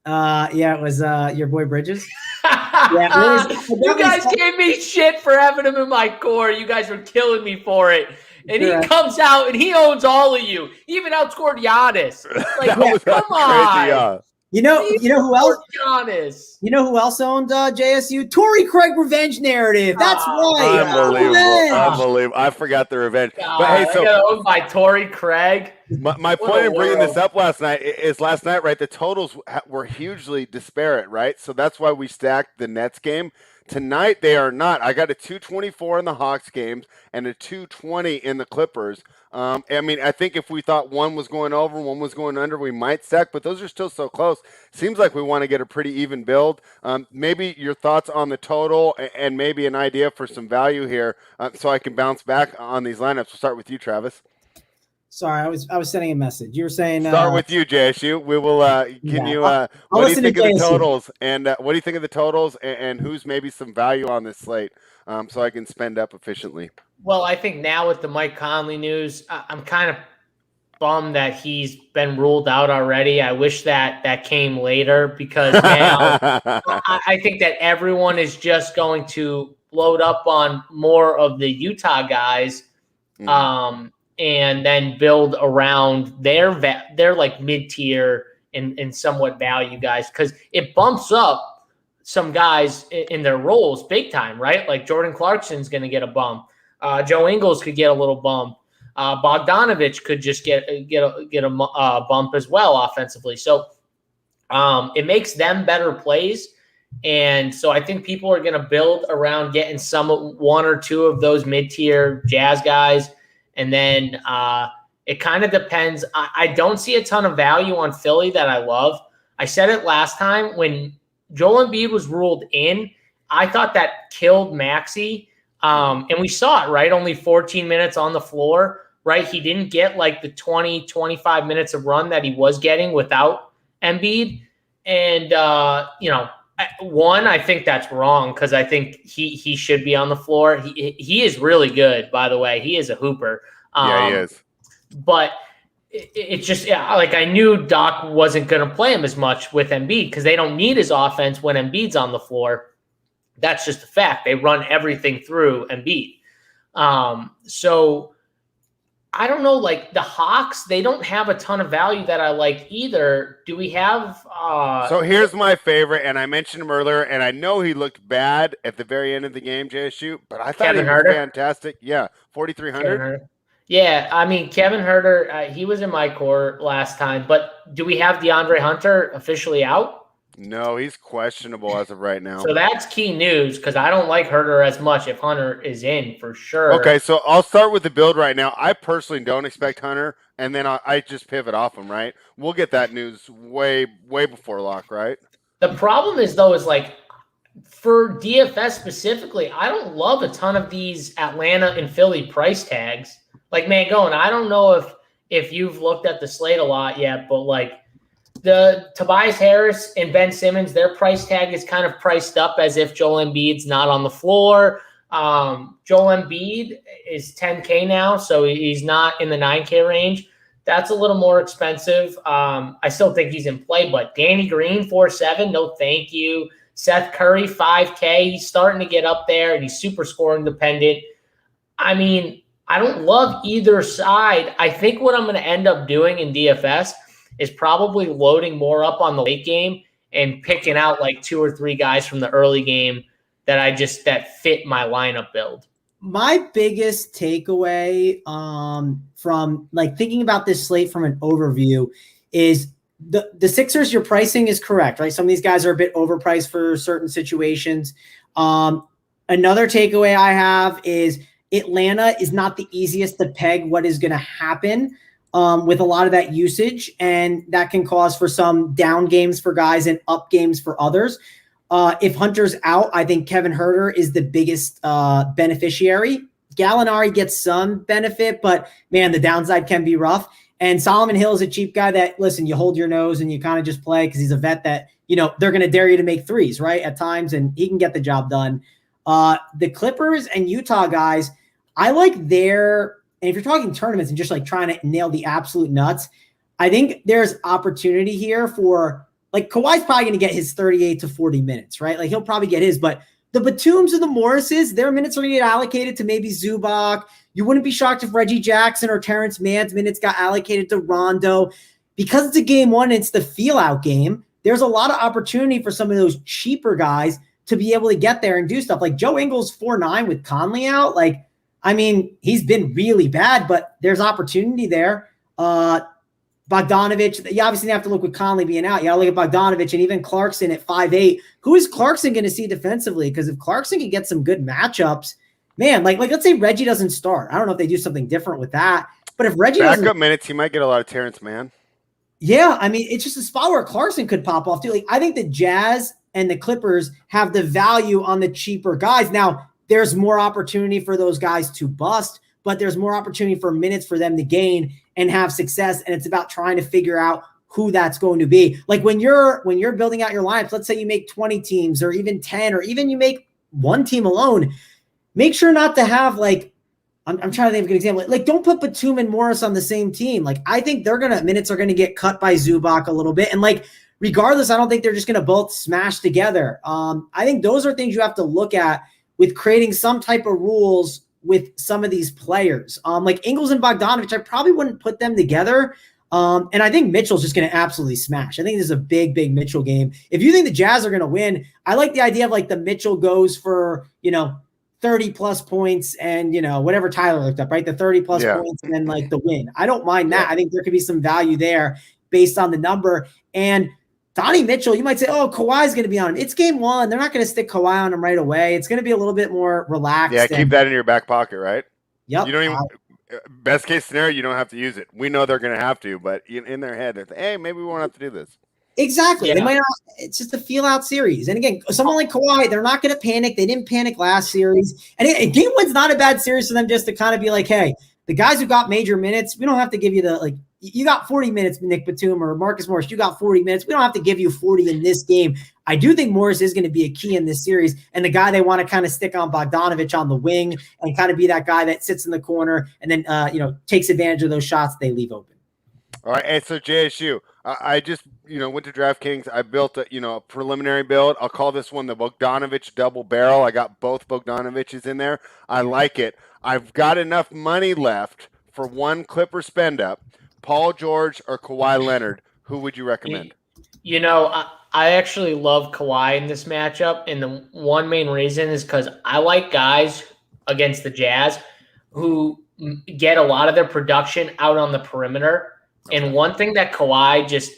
Yeah, it was your boy Bridges. You guys gave me shit for having him in my core. You guys were killing me for it. And he comes out and he owns all of you. He even outscored Giannis. Like, come on. You know who else? Giannis. You know who else owned JSU? Torrey Craig revenge narrative. That's right. Unbelievable. I forgot the revenge. But hey, so owned by Torrey Craig. My point in bringing this up last night, right? The totals were hugely disparate, right? So that's why we stacked the Nets game. Tonight they are not. I got a 224 in the Hawks games and a 220 in the Clippers. I mean, I think if we thought one was going over, one was going under, we might stack, but those are still so close. Seems like we want to get a pretty even build. Maybe your thoughts on the total and maybe an idea for some value here so I can bounce back on these lineups. We'll start with you, Travis. Sorry, I was sending a message. You were saying start with you, JSU. We will. What do you think of the totals? And what do you think of the totals? And who's maybe some value on this slate, so I can spend up efficiently? Well, I think now with the Mike Conley news, I'm kind of bummed that he's been ruled out already. I wish that came later because now I think that everyone is just going to load up on more of the Utah guys. And then build around their like mid-tier and somewhat value guys because it bumps up some guys in their roles big time, right? Like Jordan Clarkson's going to get a bump. Joe Ingles could get a little bump. Bogdanovich could just get a bump as well offensively. So it makes them better plays. And so I think people are going to build around getting one or two of those mid-tier Jazz guys. And then it kind of depends. I don't see a ton of value on Philly that I love. I said it last time when Joel Embiid was ruled in, I thought that killed Maxey. And we saw it, right? Only 14 minutes on the floor, right? He didn't get like the 20, 25 minutes of run that he was getting without Embiid. And, I think that's wrong because I think he should be on the floor. He is really good, by the way. He is a hooper. Yeah, he is. But it just like I knew Doc wasn't going to play him as much with Embiid because they don't need his offense when Embiid's on the floor. That's just a fact. They run everything through Embiid. So I don't know, like the Hawks, they don't have a ton of value that I like either. Do we have So here's my favorite, and I mentioned him earlier, and I know he looked bad at the very end of the game, JSU, but I thought Kevin he was Huerter? fantastic. Yeah, 4,300. Yeah, I mean, Kevin Huerter, he was in my core last time, but do we have DeAndre Hunter officially out? No, he's questionable as of right now. So that's key news because I don't like Huerter as much if Hunter is in for sure. Okay, so I'll start with the build right now. I personally don't expect Hunter, and then I just pivot off him, right? We'll get that news way before lock, right? The problem is, though, is like for DFS specifically, I don't love a ton of these Atlanta and Philly price tags. Like Mangone, I don't know if you've looked at the slate a lot yet, but like the Tobias Harris and Ben Simmons, their price tag is kind of priced up as if Joel Embiid's not on the floor. Joel Embiid is 10K now, so he's not in the 9K range. That's a little more expensive. I still think he's in play, but Danny Green, 4.7, no thank you. Seth Curry, 5K. He's starting to get up there, and he's super scoring dependent. I mean, I don't love either side. I think what I'm going to end up doing in DFS is probably loading more up on the late game and picking out like 2 or 3 guys from the early game that fit my lineup build. My biggest takeaway from like thinking about this slate from an overview is the Sixers, your pricing is correct, right? Some of these guys are a bit overpriced for certain situations. Another takeaway I have is Atlanta is not the easiest to peg what is going to happen with a lot of that usage, and that can cause for some down games for guys and up games for others. If Hunter's out, I think Kevin Huerter is the biggest beneficiary. Gallinari gets some benefit, but man, the downside can be rough. And Solomon Hill is a cheap guy that, listen, you hold your nose and you kind of just play because he's a vet that, they're going to dare you to make threes, right, at times, and he can get the job done. The Clippers and Utah guys, I like and if you're talking tournaments and just like trying to nail the absolute nuts, I think there's opportunity here for like Kawhi's probably going to get his 38 to 40 minutes, right? Like he'll probably get his, but the Batums and the Morrises, their minutes are going to get allocated to maybe Zubac. You wouldn't be shocked if Reggie Jackson or Terrence Mann's minutes got allocated to Rondo. Because it's a game one, it's the feel out game. There's a lot of opportunity for some of those cheaper guys to be able to get there and do stuff. Like Joe Ingles 4.9 with Conley out. Like, I mean, he's been really bad, but there's opportunity there. Bogdanovich, you obviously have to look with Conley being out. You got to look at Bogdanovich and even Clarkson at 5'8". Who is Clarkson going to see defensively? Because if Clarkson can get some good matchups, man, like let's say Reggie doesn't start. I don't know if they do something different with that. But if Reggie doesn't backup minutes, he might get a lot of Terrence Mann. Yeah, I mean, it's just a spot where Clarkson could pop off too. Like, I think the Jazz and the Clippers have the value on the cheaper guys. Now, there's more opportunity for those guys to bust, but there's more opportunity for minutes for them to gain and have success. And it's about trying to figure out who that's going to be. Like when you're building out your lineups, let's say you make 20 teams or even 10, or even you make one team alone, make sure not to have like, I'm trying to think of a good example. Like don't put Batum and Morris on the same team. Like I think minutes are going to get cut by Zubac a little bit. And like, regardless, I don't think they're just going to both smash together. I think those are things you have to look at with creating some type of rules with some of these players. Like Ingles and Bogdanovich, I probably wouldn't put them together. And I think Mitchell's just going to absolutely smash. I think this is a big, big Mitchell game. If you think the Jazz are going to win, I like the idea of like the Mitchell goes for, 30 plus points and, whatever Tyler looked up, right? The 30 plus points and then like the win. I don't mind that. I think there could be some value there based on the number. And Donnie Mitchell, you might say, oh, Kawhi's going to be on him. It's game one. They're not going to stick Kawhi on him right away. It's going to be a little bit more relaxed. Yeah, keep that in your back pocket, right? Yep. You don't even best case scenario, you don't have to use it. We know they're going to have to, but in their head, they're hey, maybe we won't have to do this. Exactly. Yeah. They might not. It's just a feel-out series. And again, someone like Kawhi, they're not going to panic. They didn't panic last series. And game one's not a bad series for them just to kind of be like, hey, the guys who got major minutes, we don't have to give you you got 40 minutes, Nick Batum or Marcus Morris, you got 40 minutes. We don't have to give you 40 in this game. I do think Morris is going to be a key in this series. And the guy they want to kind of stick on Bogdanovich on the wing and kind of be that guy that sits in the corner and then, takes advantage of those shots they leave open. All right. And so JSU, I just, went to DraftKings. I built a preliminary build. I'll call this one the Bogdanovich double barrel. I got both Bogdanoviches in there. I like it. I've got enough money left for one Clipper spend up. Paul George or Kawhi Leonard, who would you recommend? I actually love Kawhi in this matchup, and the one main reason is because I like guys against the Jazz who get a lot of their production out on the perimeter. And one thing that Kawhi just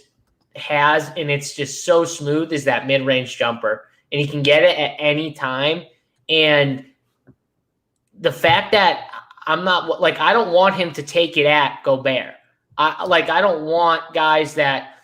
has, and it's just so smooth, is that mid-range jumper. And he can get it at any time. And the fact that I don't want him to take it at Gobert. I don't want guys that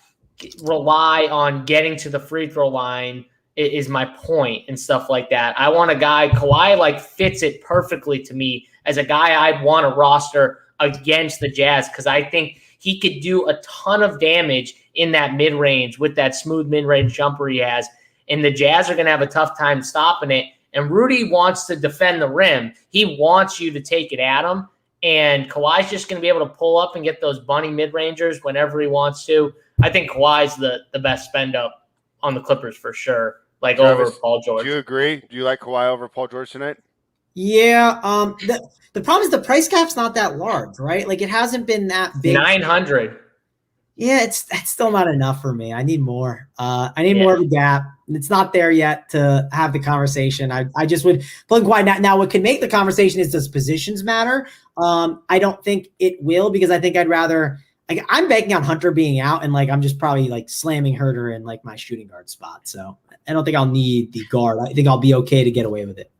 rely on getting to the free throw line is my point and stuff like that. I want a guy, Kawhi fits it perfectly to me as a guy I'd want to roster against the Jazz because I think he could do a ton of damage in that mid-range with that smooth mid-range jumper he has. And the Jazz are going to have a tough time stopping it. And Rudy wants to defend the rim. He wants you to take it at him. And Kawhi's just going to be able to pull up and get those bunny mid-rangers whenever he wants to. I think Kawhi's the best spend-up on the Clippers for sure, Travis, over Paul George. Do you agree? Do you like Kawhi over Paul George tonight? Yeah. The problem is the price cap's not that large, right? It hasn't been that big. 900. Yeah, that's still not enough for me. I need more. I need more of a gap. It's not there yet to have the conversation. I just would plug Kawhi. Now, what can make the conversation is, does positions matter? I don't think it will because I think I'd rather I'm banking on Hunter being out and I'm just probably slamming Herter in my shooting guard spot. So I don't think I'll need the guard. I think I'll be okay to get away with it.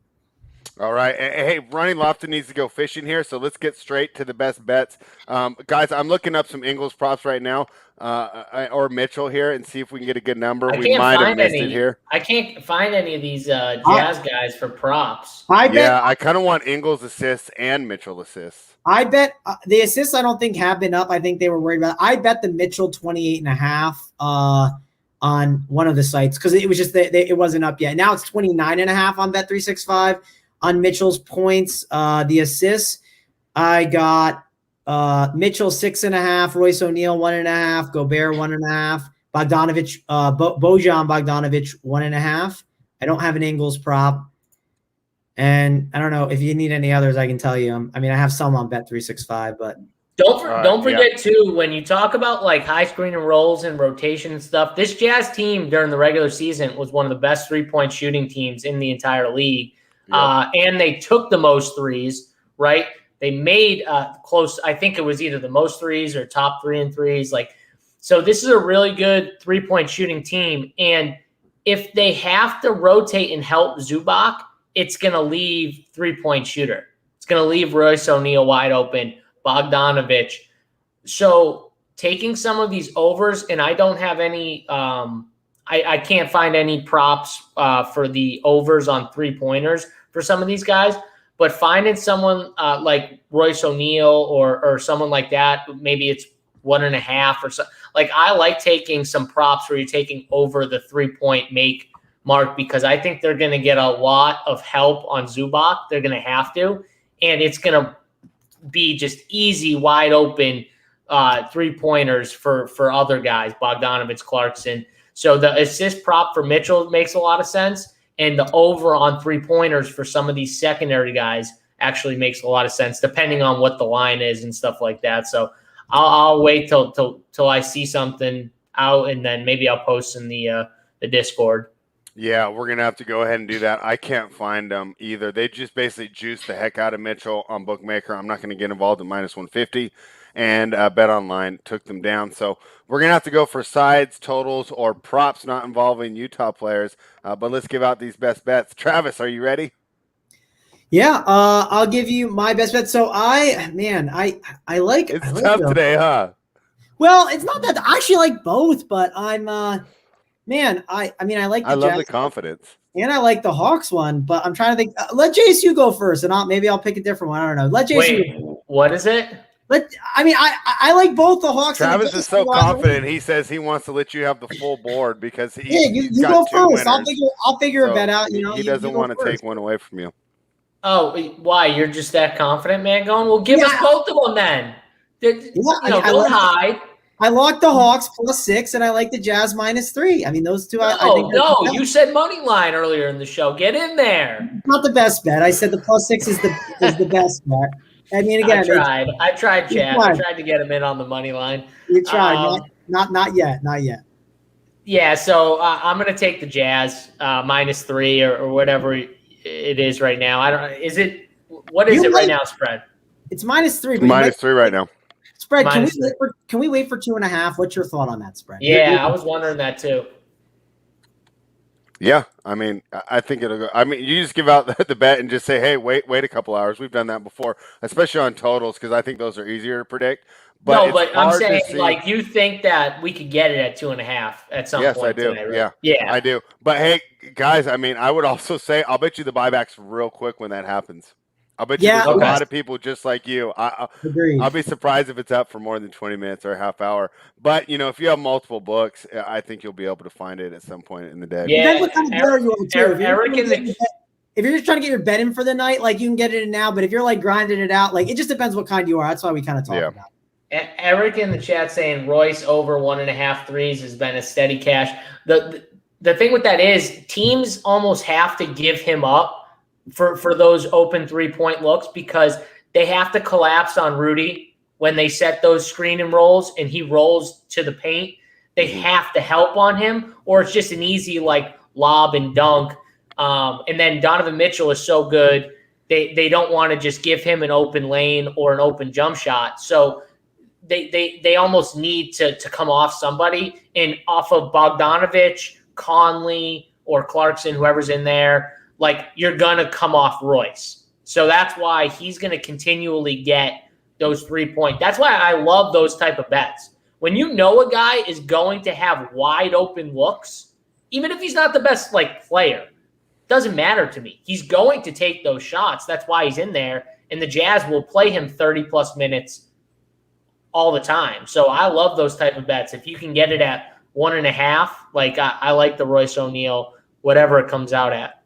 All right. Hey, Ronnie Lofton needs to go fishing here, so let's get straight to the best bets. Guys, I'm looking up some Ingles props right now, or Mitchell here, and see if we can get a good number. We might have missed it here. I can't find any of these Jazz guys for props. I kind of want Ingles assists and Mitchell assists. I bet the assists I don't think have been up. I think they were worried about it. I bet the Mitchell 28.5 on one of the sites because it was just it wasn't up yet. Now it's 29.5 on Bet365. On Mitchell's points, the assists, I got Mitchell 6.5, Royce O'Neal 1.5, Gobert 1.5, Bogdanovich, Bojan Bogdanovich 1.5. I don't have an Ingles prop, and I don't know if you need any others. I can tell you. I have some on Bet365, but don't forget too when you talk about high screen and rolls and rotation and stuff. This Jazz team during the regular season was one of the best 3-point shooting teams in the entire league. Yep. And they took the most threes, right? They made close. I think it was either the most threes or top 3 in threes. So this is a really good 3-point shooting team. And if they have to rotate and help Zubac, it's going to leave 3-point shooter. It's going to leave Royce O'Neal wide open, Bogdanovich. So taking some of these overs, and I don't have any I can't find any props for the overs on 3-pointers for some of these guys, but finding someone like Royce O'Neal or someone like that, maybe it's 1.5 or so. I like taking some props where you're taking over the 3-point make mark because I think they're going to get a lot of help on Zubac. They're going to have to, and it's going to be just easy, wide open 3-pointers for other guys, Bogdanovich, Clarkson. So the assist prop for Mitchell makes a lot of sense, and the over on 3-pointers for some of these secondary guys actually makes a lot of sense, depending on what the line is and stuff like that. So I'll wait till I see something out, and then maybe I'll post in the Discord. Yeah, we're going to have to go ahead and do that. I can't find them either. They just basically juiced the heck out of Mitchell on Bookmaker. I'm not going to get involved in minus 150. And Bet Online took them down. So we're going to have to go for sides, totals, or props not involving Utah players. But let's give out these best bets. Travis, are you ready? Yeah, I'll give you my best bet. So I like. It's I like tough today, huh? Well, it's not that I actually like both, but I'm I like the I love Jazz the confidence. and I like the Hawks one, but I'm trying to think. Let JSU go first, and maybe I'll pick a different one. I don't know. Let JSU. Wait, what is it? I like both the Hawks. Travis is so confident. He says he wants to let you have the full board because you got go two first. winners. I'll figure a bet out. He doesn't want to take one away from you. Oh, why? You're just that confident, Mangone? Well, give us both of them then. Don't hide. I like the Hawks +6, and I like the Jazz -3. I mean, those two. I think you said money line earlier in the show. Get in there. Not the best bet. I said the +6 is the best bet. I mean, again, I tried, Chad. I tried to get him in on the money line. You tried, not yet. Yeah, so I'm going to take the Jazz -3 or whatever it is right now. I don't. Is it? What is it right now? Spread. It's -3. -3 right now. Spread. Can we wait for 2.5? What's your thought on that spread? Yeah, I was wondering that too. Yeah, I mean, I think it'll go. I mean, you just give out the bet and just say, "Hey, wait a couple hours." We've done that before, especially on totals, because I think those are easier to predict. But I'm saying, like, you think that we could get it at 2.5 at some point? Yes, I do. Today, right? Yeah, I do. But hey, guys, I mean, I would also say I'll bet you the buybacks real quick when that happens. I'll bet you there's a lot of people just like you. I'll be surprised if it's up for more than 20 minutes or a half hour. But, if you have multiple books, I think you'll be able to find it at some point in the day. Yeah, what kind of better you want to. If you're just trying to get your bet in for the night, like you can get it in now. But if you're like grinding it out, like it just depends what kind you are. That's why we kind of talk about it. Eric in the chat saying Royce over 1.5 threes has been a steady cash. The thing with that is teams almost have to give him up for those open 3-point looks because they have to collapse on Rudy when they set those screen and rolls and he rolls to the paint. They have to help on him, or it's just an easy like lob and dunk. And then Donovan Mitchell is so good. They don't want to just give him an open lane or an open jump shot. So they almost need to come off somebody, and off of Bogdanovich, Conley, or Clarkson, whoever's in there. Like, you're going to come off Royce. So that's why he's going to continually get those 3-point. That's why I love those type of bets. When you know a guy is going to have wide open looks, even if he's not the best player, doesn't matter to me. He's going to take those shots. That's why he's in there. And the Jazz will play him 30-plus minutes all the time. So I love those type of bets. If you can get it at 1.5, I like the Royce O'Neal, whatever it comes out at.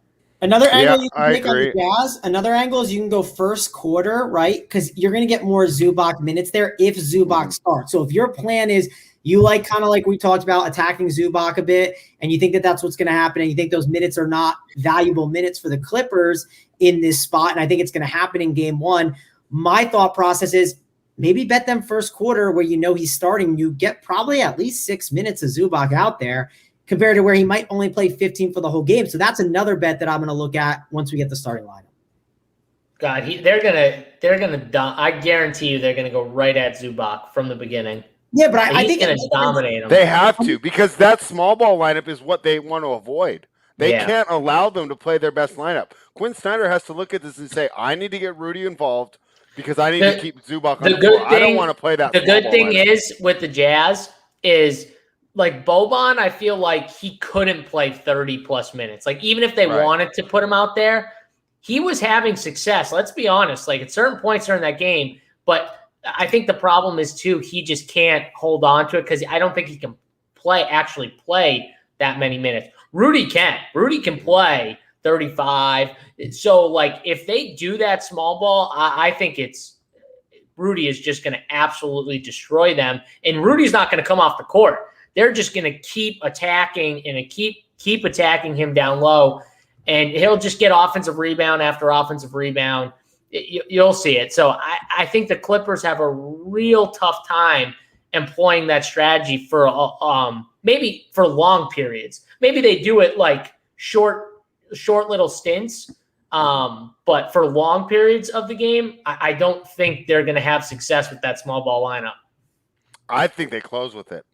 Another angle you can take on the Jazz. Another angle is you can go first quarter, right? Because you're going to get more Zubac minutes there if Zubac starts. So if your plan is you like kind of like we talked about attacking Zubac a bit, and you think that that's what's going to happen, and you think those minutes are not valuable minutes for the Clippers in this spot, and I think it's going to happen in game one. My thought process is maybe bet them first quarter where he's starting. You get probably at least 6 minutes of Zubac out there, compared to where he might only play 15 for the whole game. So that's another bet that I'm going to look at once we get the starting lineup. God, they're gonna. I guarantee you, they're gonna go right at Zubac from the beginning. Yeah, but I think he's gonna dominate them. They have to, because that small ball lineup is what they want to avoid. They can't allow them to play their best lineup. Quinn Snyder has to look at this and say, "I need to get Rudy involved because I need to keep Zubac on the floor. I don't want to play that." The good thing is with the Jazz is, like, Boban, I feel like he couldn't play 30-plus minutes. Like, even if they wanted to put him out there, he was having success. Let's be honest. Like, at certain points during that game, but I think the problem is, too, he just can't hold on to it because I don't think he can actually play that many minutes. Rudy can. Rudy can play 35. So, like, if they do that small ball, I think Rudy is just going to absolutely destroy them, and Rudy's not going to come off the court. They're just going to keep attacking and keep attacking him down low, and he'll just get offensive rebound after offensive rebound. You'll see it. So I think the Clippers have a real tough time employing that strategy for maybe for long periods. Maybe they do it like short little stints. But for long periods of the game, I don't think they're going to have success with that small ball lineup. I think they close with it,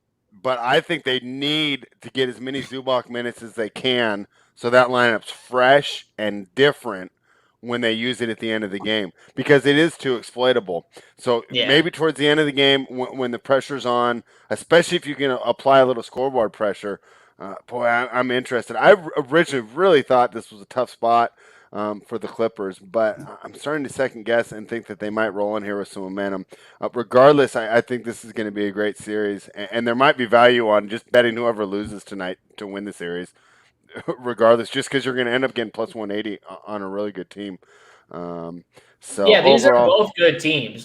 but I think they need to get as many Zubac minutes as they can so that lineup's fresh and different when they use it at the end of the game, because it is too exploitable. So maybe towards the end of the game when the pressure's on, especially if you can apply a little scoreboard pressure, I'm interested. I originally really thought this was a tough spot for the Clippers, but I'm starting to second guess and think that they might roll in here with some momentum. Regardless, I think this is going to be a great series, and there might be value on just betting whoever loses tonight to win the series, regardless, just because you're going to end up getting plus 180 on a really good team. So yeah, these overall, are both good teams,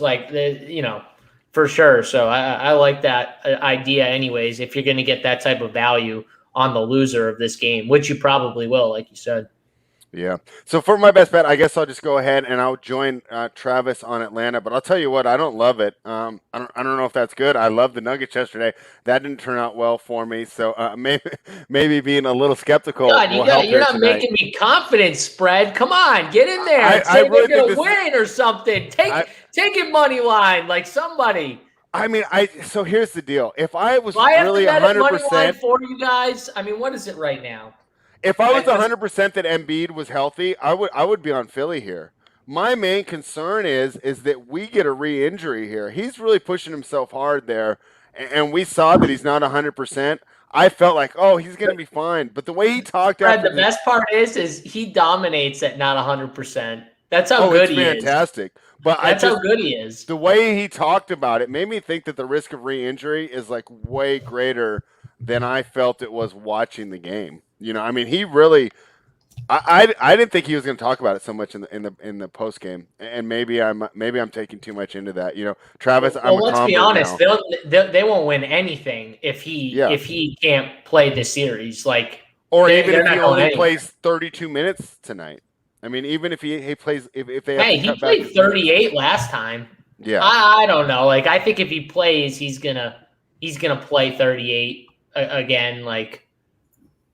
for sure. So I like that idea anyways, if you're going to get that type of value on the loser of this game, which you probably will, like you said. Yeah. So for my best bet, I guess I'll just go ahead and I'll join Travis on Atlanta. But I'll tell you what, I don't love it. I don't know if that's good. I loved the Nuggets yesterday. That didn't turn out well for me. So maybe being a little skeptical. God, you're not making me confident. Spread. Come on, get in there. Say they're gonna win or something. Take it money line like somebody. I mean, so here's the deal. If I was really 100% for you guys, I mean, what is it right now? If I was 100% that Embiid was healthy, I would be on Philly here. My main concern is that we get a re-injury here. He's really pushing himself hard there, and we saw that he's not 100%. I felt like, he's going to be fine. But the way he talked after the best part is he dominates at not 100%. That's how good he is. Fantastic. But that's how good he is. The way he talked about it made me think that the risk of re-injury is like way greater than I felt it was watching the game. I mean, he really. I didn't think he was going to talk about it so much in the post game, and maybe I'm taking too much into that. Travis. Well, let's be honest. They won't win anything if he can't play this series. Or even if he only plays 32 minutes tonight. I mean, even if he plays, if they he played 38 last time. Yeah, I don't know. I think if he plays, he's gonna play 38 again.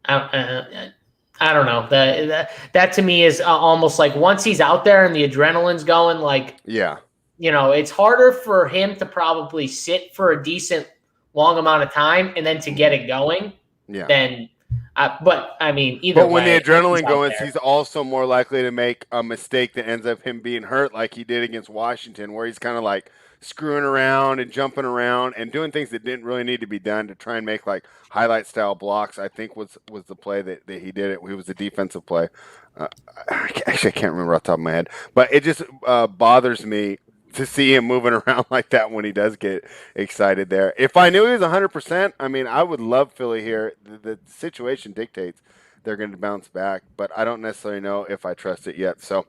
I don't know. That to me is almost like once he's out there and the adrenaline's going, it's harder for him to probably sit for a decent long amount of time and then to get it going. Yeah. Then, but I mean, either way. But when the adrenaline goes, he's also more likely to make a mistake that ends up him being hurt, like he did against Washington, where he's kind of screwing around and jumping around and doing things that didn't really need to be done to try and make highlight style blocks. I think was the play that he did it. It was a defensive play. Actually, I can't remember off the top of my head, but it just bothers me to see him moving around like that when he does get excited there. If I knew he was 100%, I mean, I would love Philly here. The situation dictates they're going to bounce back, but I don't necessarily know if I trust it yet. So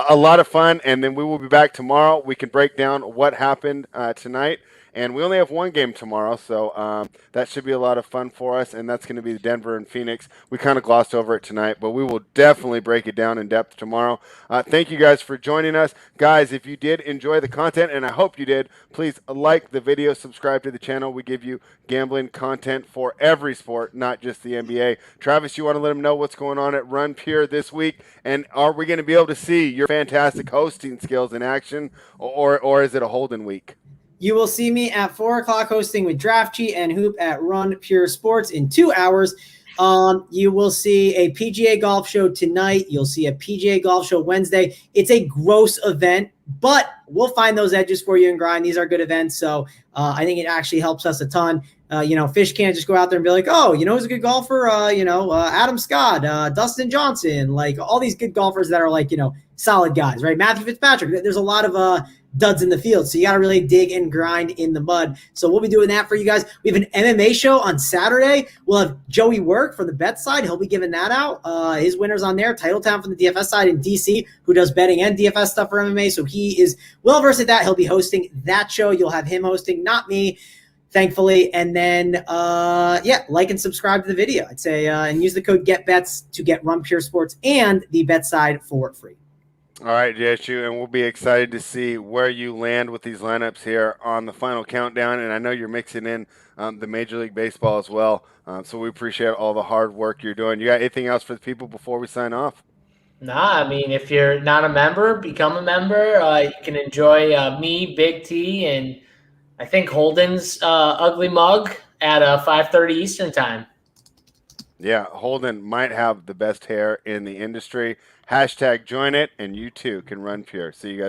a lot of fun, and then we will be back tomorrow. We can break down what happened tonight, and we only have one game tomorrow, so that should be a lot of fun for us, and that's going to be Denver and Phoenix. We kind of glossed over it tonight, but we will definitely break it down in depth tomorrow. Thank you guys for joining us. Guys, if you did enjoy the content, and I hope you did, please like the video, subscribe to the channel. We give you gambling content for every sport, not just the NBA. Travis, you want to let them know what's going on at Run Pure this week, and are we going to be able to see your fantastic hosting skills in action, or is it a holding week? You will see me at 4 o'clock hosting with Draft Cheat and Hoop at Run Pure Sports in 2 hours. You will see a PGA golf show tonight. You'll see a PGA golf show Wednesday. It's a gross event, but we'll find those edges for you and grind. These are good events. So I think it actually helps us a ton. Fish can't just go out there and be like, who's a good golfer? Adam Scott, Dustin Johnson, all these good golfers that are solid guys, right? Matthew Fitzpatrick. There's a lot of duds in the field. So you got to really dig and grind in the mud. So we'll be doing that for you guys. We have an MMA show on Saturday. We'll have Joey Work from the bet side. He'll be giving that out. His winner's on there. Titletown from the DFS side in DC, who does betting and DFS stuff for MMA. So he is well-versed at that. He'll be hosting that show. You'll have him hosting, not me, thankfully. And then, like and subscribe to the video. I'd say, and use the code GETBETS to get Run Pure Sports and the bet side for free. All right, JSU, and we'll be excited to see where you land with these lineups here on the final countdown. And I know you're mixing in the Major League Baseball as well. So we appreciate all the hard work you're doing. You got anything else for the people before we sign off? Nah, I mean, if you're not a member, become a member. You can enjoy me, Big T, and I think Holden's ugly mug at 5:30 Eastern time. Yeah, Holden might have the best hair in the industry. Hashtag join it, and you too can run pure. See you guys.